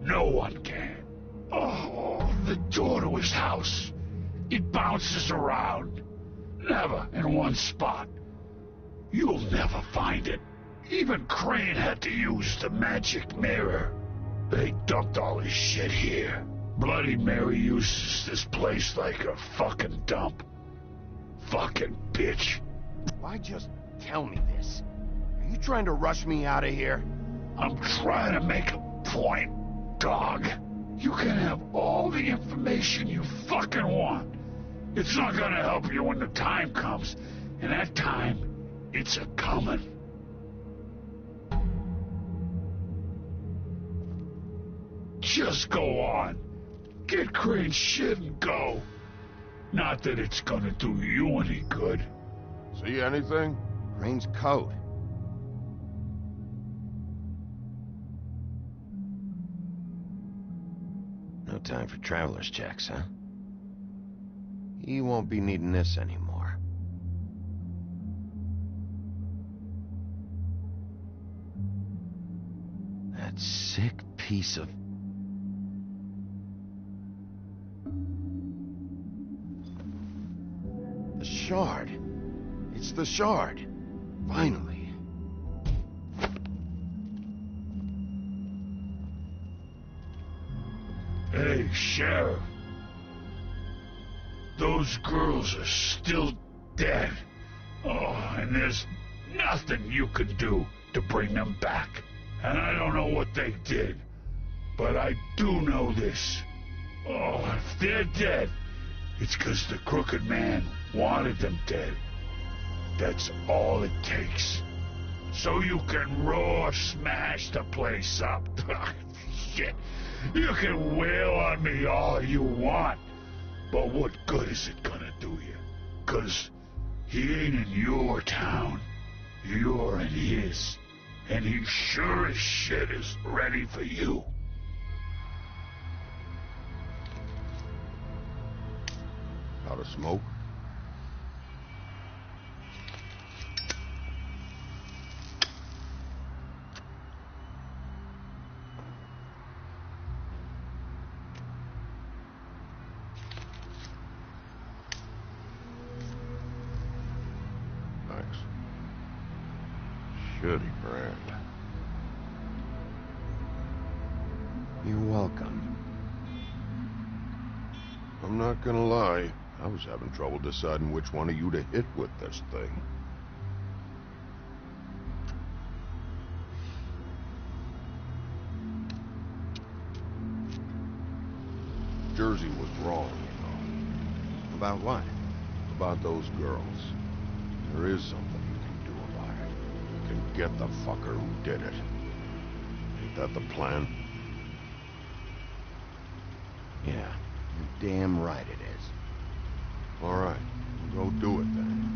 No one can. Oh, the door to his house. It bounces around. Never in one spot. You'll never find it. Even Crane had to use the magic mirror. They dumped all his shit here. Bloody Mary uses this place like a fucking dump. Fucking bitch. Why just tell me this? Are you trying to rush me out of here? I'm trying to make a point, dog. You can have all the information you fucking want. It's not gonna help you when the time comes. And that time, it's a-comin'. Just go on. Get Crane's shit and go. Not that it's gonna do you any good. See anything? Crane's coat. No time for traveler's checks, huh? He won't be needing this anymore. That sick piece of... The shard. It's the shard. Finally. Hey, Sheriff. Those girls are still dead. Oh, and there's nothing you can do to bring them back. And I don't know what they did, but I do know this. Oh, if they're dead, it's 'cause the Crooked Man wanted them dead. That's all it takes. So you can raw smash the place up. Shit. You can wail on me all you want, but what good is it gonna do you? 'Cause he ain't in your town. You're in his. And he sure as shit is ready for you. Out of smoke? Thanks. Shitty brand. You're welcome. I'm not gonna lie. I was having trouble deciding which one of you to hit with this thing. Jersey was wrong, you know. About what? About those girls. There is something you can do about it. You can get the fucker who did it. Ain't that the plan? Yeah, you're damn right it is. All right, go do it then.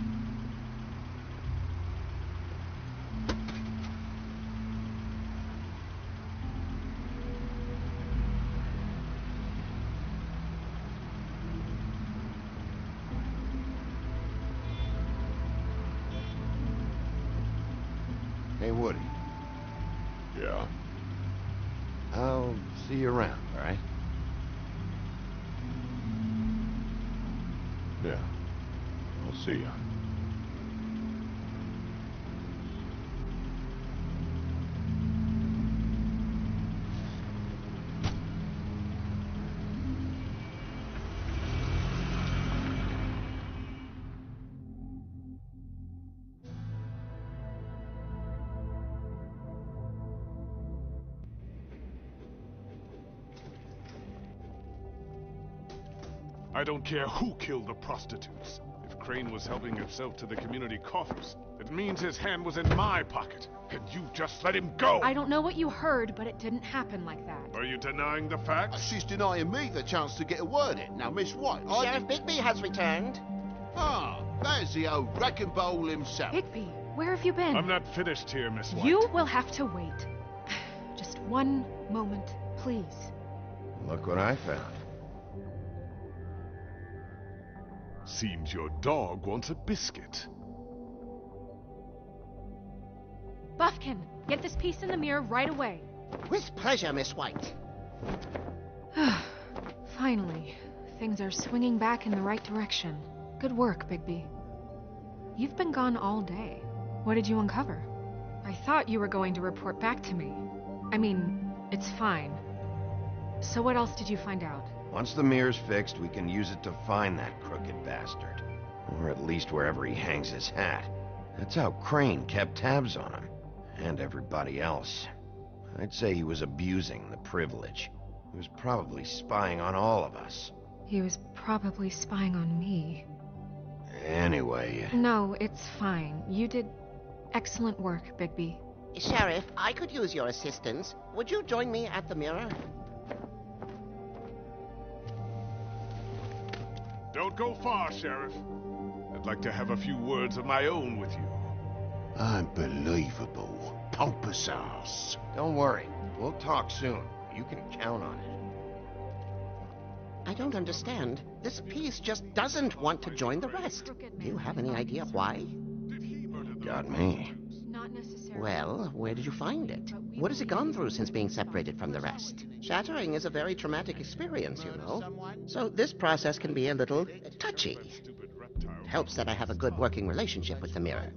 Hey, Woody. Yeah? I'll see you around, all right? Yeah. I'll see ya. I don't care who killed the prostitutes. If Crane was helping himself to the community coffers, it means his hand was in my pocket, and you just let him go! I don't know what you heard, but it didn't happen like that. Are you denying the facts? She's denying me the chance to get a word in. Now, Miss White, Sheriff Bigby has returned. Ah, there's the old wrecking bowl himself. Bigby, where have you been? I'm not finished here, Miss White. You will have to wait. Just one moment, please. Look what I found. Seems your dog wants a biscuit. Buffkin, get this piece in the mirror right away. With pleasure, Miss White. Finally, things are swinging back in the right direction. Good work, Bigby. You've been gone all day. What did you uncover? I thought you were going to report back to me. I mean, it's fine. So what else did you find out? Once the mirror's fixed, we can use it to find that crooked bastard. Or at least wherever he hangs his hat. That's how Crane kept tabs on him. And everybody else. I'd say he was abusing the privilege. He was probably spying on all of us. He was probably spying on me. Anyway... No, it's fine. You did excellent work, Bigby. Sheriff, I could use your assistance. Would you join me at the mirror? Don't go far, Sheriff. I'd like to have a few words of my own with you. Unbelievable. Pompous ass. Don't worry. We'll talk soon. You can count on it. I don't understand. This piece just doesn't want to join the rest. Do you have any idea why? Got me. not necessarily... Well, where did you find it? What has it gone through since being separated from the rest? Shattering is a very traumatic experience, you know. So this process can be a little touchy. It helps that I have a good working relationship with the mirror.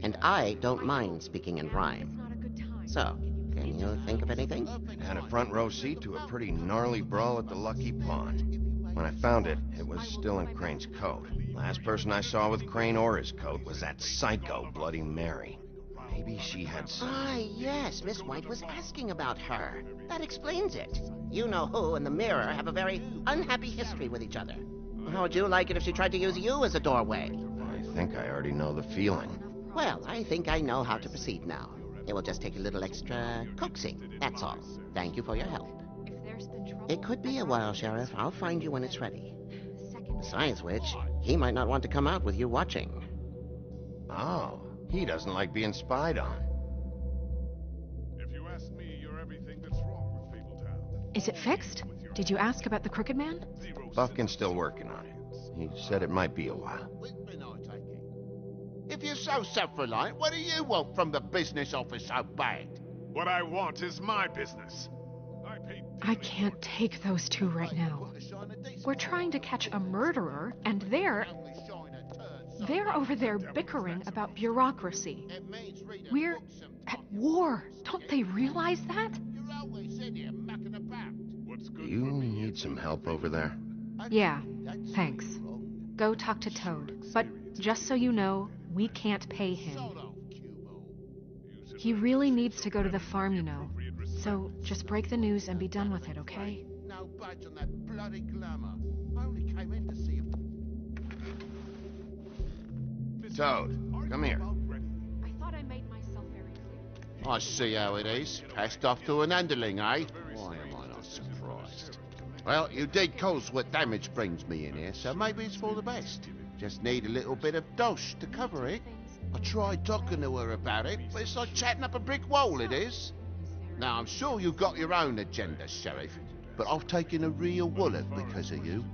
And I don't mind speaking in rhyme. So, can you think of anything? Had a front row seat to a pretty gnarly brawl at the Lucky Pond. When I found it, it was still in Crane's coat. Last person I saw with Crane or his coat was that psycho Bloody Mary. Maybe she had some... Ah, yes, Miss White was asking about her. That explains it. You know who and the mirror have a very unhappy history with each other. How would you like it if she tried to use you as a doorway? I think I already know the feeling. Well, I think I know how to proceed now. It will just take a little extra coaxing, that's all. Thank you for your help. It could be a while, Sheriff. I'll find you when it's ready. Besides which, he might not want to come out with you watching. Oh, he doesn't like being spied on. If you ask me, you're everything that's wrong with Fabletown. Is it fixed? Did you ask about the Crooked Man? Buffkin's still working on it. He said it might be a while. If you're so self-reliant, what do you want from the business office so bad? What I want is my business. I can't take those two right now. We're trying to catch a murderer, and they're over there bickering about bureaucracy. We're at war. Don't they realize that? You need some help over there? Yeah, thanks. Go talk to Toad. But just so you know, we can't pay him. He really needs to go to the farm, you know. So just break the news and be done with it, okay? No budge on that bloody glamour. I only came in to see if... Toad, come here. I thought I made myself very clear. I see how it is. Passed off to an underling, eh? Why am I not surprised? Well, you did cause what damage brings me in here, so maybe it's for the best. Just need a little bit of dosh to cover it. I tried talking to her about it, but it's like chatting up a brick wall, it is. Now, I'm sure you've got your own agenda, Sheriff, but I've taken a real wallop because of you,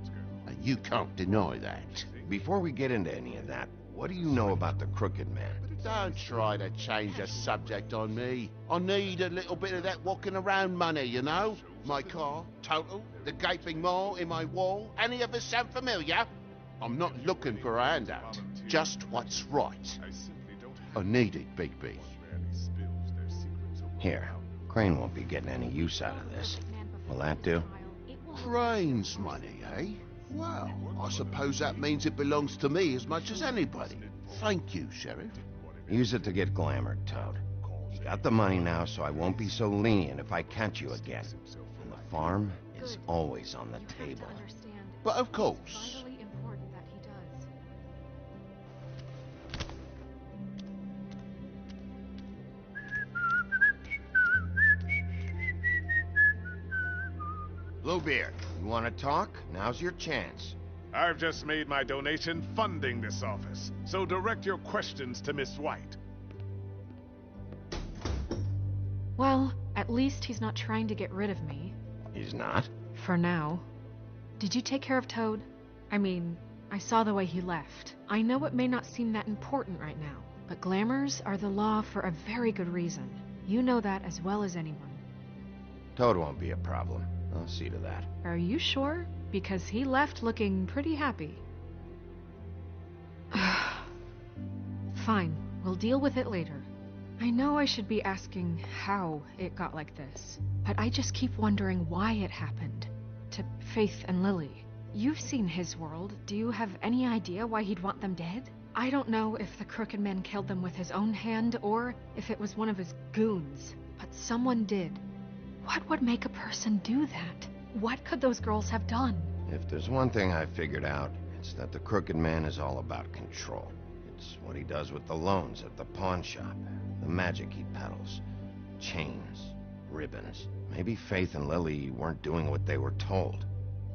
and you can't deny that. Before we get into any of that, what do you know about the Crooked Man? Don't try to change the subject on me. I need a little bit of that walking around money, you know? My car, total, the gaping maw in my wall. Any of us sound familiar? I'm not looking for a handout, just what's right. I need it, Bigby. Here, Crane won't be getting any use out of this. Will that do? Crane's money, eh? Well, I suppose that means it belongs to me as much as anybody. Thank you, Sheriff. Use it to get glamored, Toad. You got the money now, so I won't be so lenient if I catch you again. And the farm is always on the table. But of course. Bluebeard, you want to talk? Now's your chance. I've just made my donation funding this office, so direct your questions to Miss White. Well, at least he's not trying to get rid of me. He's not? For now. Did you take care of Toad? I mean, I saw the way he left. I know it may not seem that important right now, but glamours are the law for a very good reason. You know that as well as anyone. Toad won't be a problem. I'll see to that. Are you sure? Because he left looking pretty happy. Fine, we'll deal with it later. I know I should be asking how it got like this, but I just keep wondering why it happened. To Faith and Lily. You've seen his world. Do you have any idea why he'd want them dead? I don't know if the Crooked Man killed them with his own hand or if it was one of his goons, but someone did. What would make a person do that? What could those girls have done? If there's one thing I figured out, it's that the Crooked Man is all about control. It's what he does with the loans at the pawn shop, the magic he peddles, chains, ribbons. Maybe Faith and Lily weren't doing what they were told.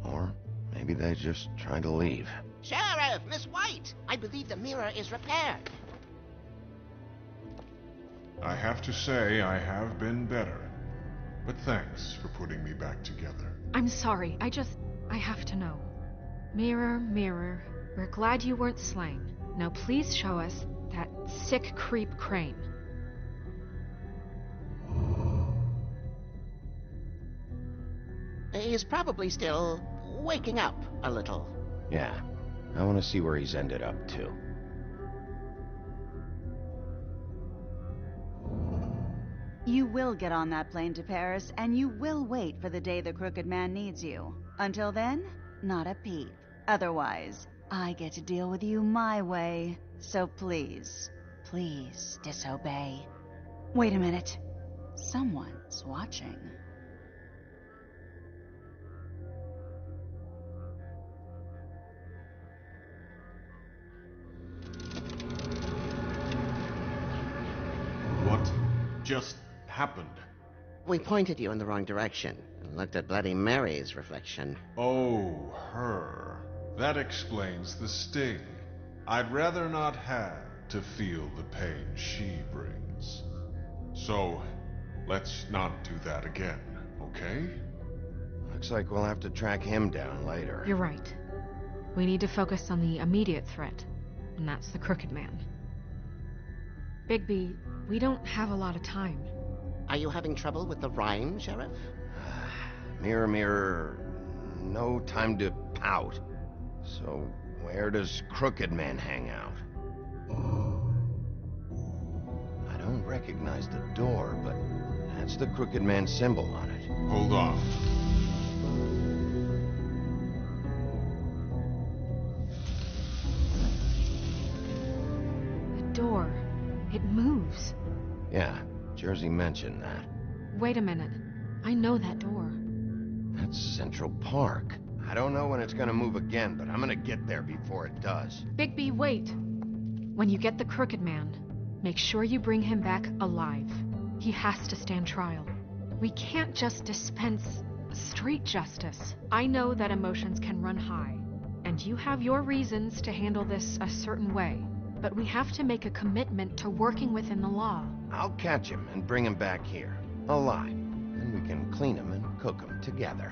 Or maybe they just tried to leave. Sheriff, Miss White! I believe the mirror is repaired. I have to say I have been better. But thanks for putting me back together. I'm sorry, I have to know. Mirror, mirror, we're glad you weren't slain. Now please show us that sick creep Crane. He's probably still waking up a little. Yeah, I want to see where he's ended up, too. You will get on that plane to Paris, and you will wait for the day the Crooked Man needs you. Until then, not a peep. Otherwise, I get to deal with you my way. So please, please disobey. Wait a minute. Someone's watching. What just happened? We pointed you in the wrong direction and looked at Bloody Mary's reflection. Oh, her. That explains the sting. I'd rather not have to feel the pain she brings. So, let's not do that again, okay? Looks like we'll have to track him down later. You're right. We need to focus on the immediate threat, and that's the Crooked Man. Bigby, we don't have a lot of time. Are you having trouble with the rhyme, Sheriff? Mirror, mirror, no time to pout. So, where does Crooked Man hang out? I don't recognize the door, but that's the Crooked Man symbol on it. Hold on. The door. It moves. Yeah, Jersey mentioned that. Wait a minute. I know that door. That's Central Park. I don't know when it's gonna move again, but I'm gonna get there before it does. Bigby, wait! When you get the Crooked Man, make sure you bring him back alive. He has to stand trial. We can't just dispense street justice. I know that emotions can run high, and you have your reasons to handle this a certain way, but we have to make a commitment to working within the law. I'll catch him and bring him back here, alive. Then we can clean him and cook him together.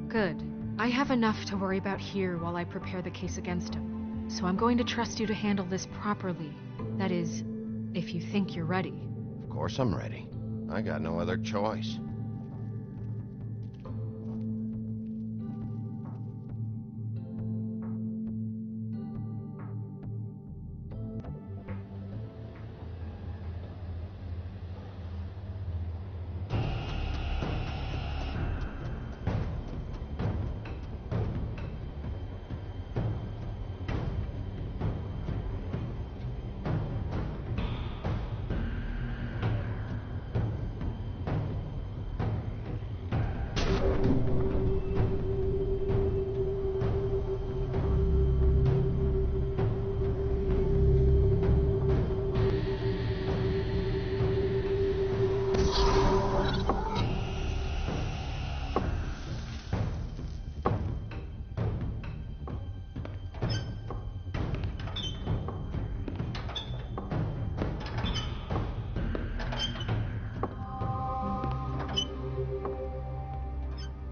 Good. I have enough to worry about here while I prepare the case against him. So I'm going to trust you to handle this properly. That is, if you think you're ready. Of course I'm ready. I got no other choice.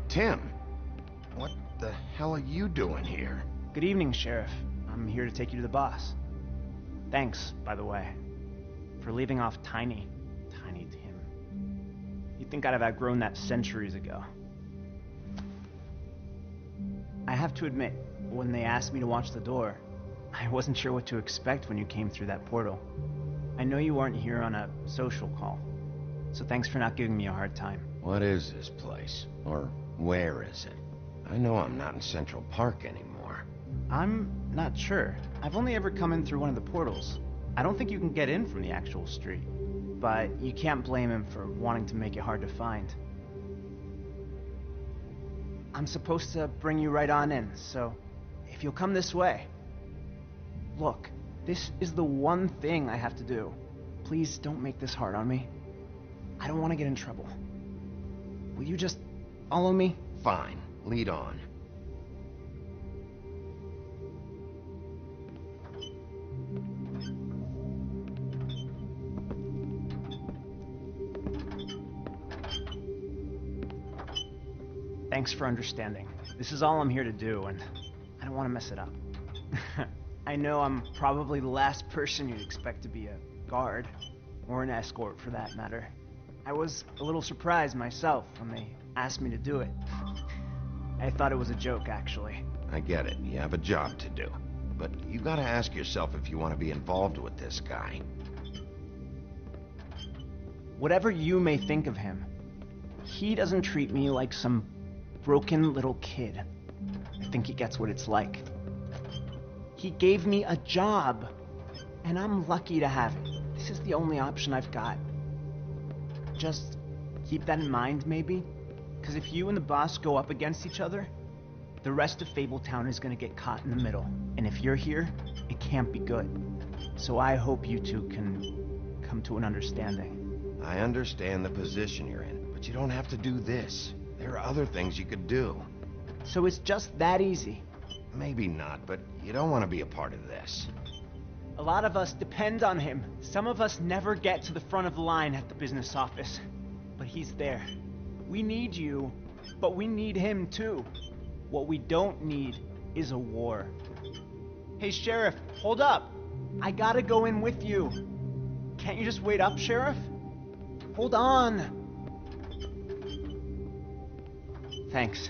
Tim, what the hell are you doing here? Good evening, Sheriff. I'm here to take you to the boss. Thanks, by the way, for leaving off Tiny. Tiny Tim. You'd think I'd have outgrown that centuries ago. I have to admit, when they asked me to watch the door, I wasn't sure what to expect when you came through that portal. I know you weren't here on a social call, so thanks for not giving me a hard time. What is this place? Or where is it? I know I'm not in Central Park anymore. I'm not sure. I've only ever come in through one of the portals. I don't think you can get in from the actual street. But you can't blame him for wanting to make it hard to find. I'm supposed to bring you right on in, so if you'll come this way. Look, this is the one thing I have to do. Please don't make this hard on me. I don't want to get in trouble. Will you just follow me? Fine. Lead on. Thanks for understanding. This is all I'm here to do, and I don't want to mess it up. I know I'm probably the last person you'd expect to be a guard, or an escort for that matter. I was a little surprised myself when they asked me to do it. I thought it was a joke, actually. I get it. You have a job to do. But you gotta ask yourself if you want to be involved with this guy. Whatever you may think of him, he doesn't treat me like some broken little kid. I think he gets what it's like. He gave me a job, and I'm lucky to have it. This is the only option I've got. Just keep that in mind, maybe? Because if you and the boss go up against each other, the rest of Fabletown is gonna get caught in the middle. And if you're here, it can't be good. So I hope you two can come to an understanding. I understand the position you're in, but you don't have to do this. There are other things you could do. So it's just that easy? Maybe not, but you don't want to be a part of this. A lot of us depend on him. Some of us never get to the front of the line at the business office. But he's there. We need you, but we need him too. What we don't need is a war. Hey, Sheriff, hold up. I gotta go in with you. Can't you just wait up, Sheriff? Hold on. Thanks.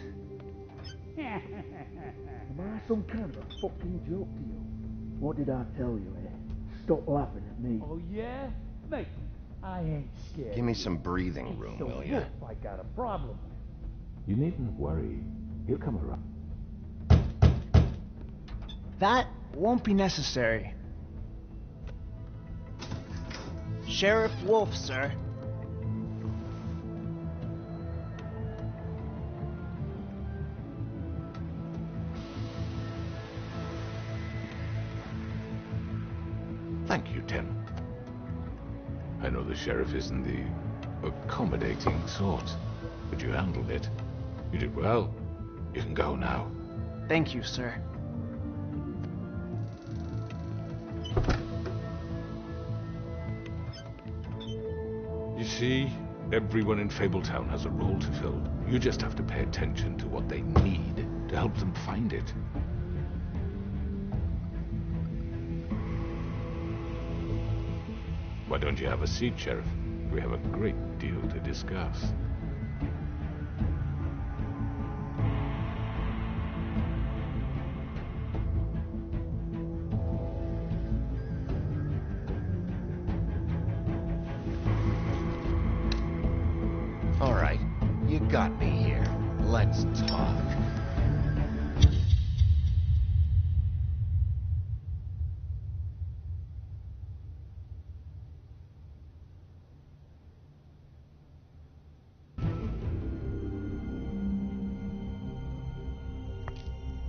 Am I some kind of a fucking joke to you? What did I tell you, eh? Stop laughing at me. Oh, yeah? Mate, I ain't scared. Give me some breathing room, So will you? if I got a problem. You needn't worry. He'll come around. That won't be necessary. Sheriff Wolf, sir. Thank you, Tim. I know the sheriff isn't the accommodating sort, but you handled it. You did well. You can go now. Thank you, sir. You see, everyone in Fabletown has a role to fill. You just have to pay attention to what they need to help them find it. Why don't you have a seat, Sheriff? We have a great deal to discuss. All right, you got me here. Let's talk.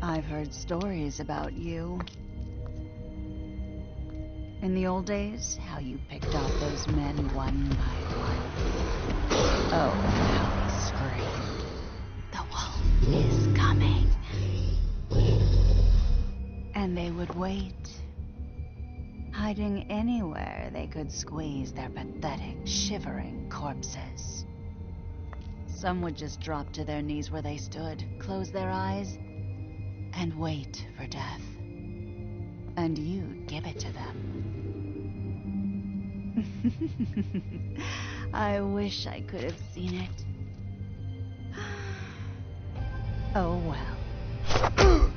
I've heard stories about you. In the old days, how you picked off those men one by one. Oh, how they screamed. The wolf is coming. And they would wait, hiding anywhere they could squeeze their pathetic, shivering corpses. Some would just drop to their knees where they stood, close their eyes, and wait for death. And you'd give it to them. I wish I could have seen it. Oh well.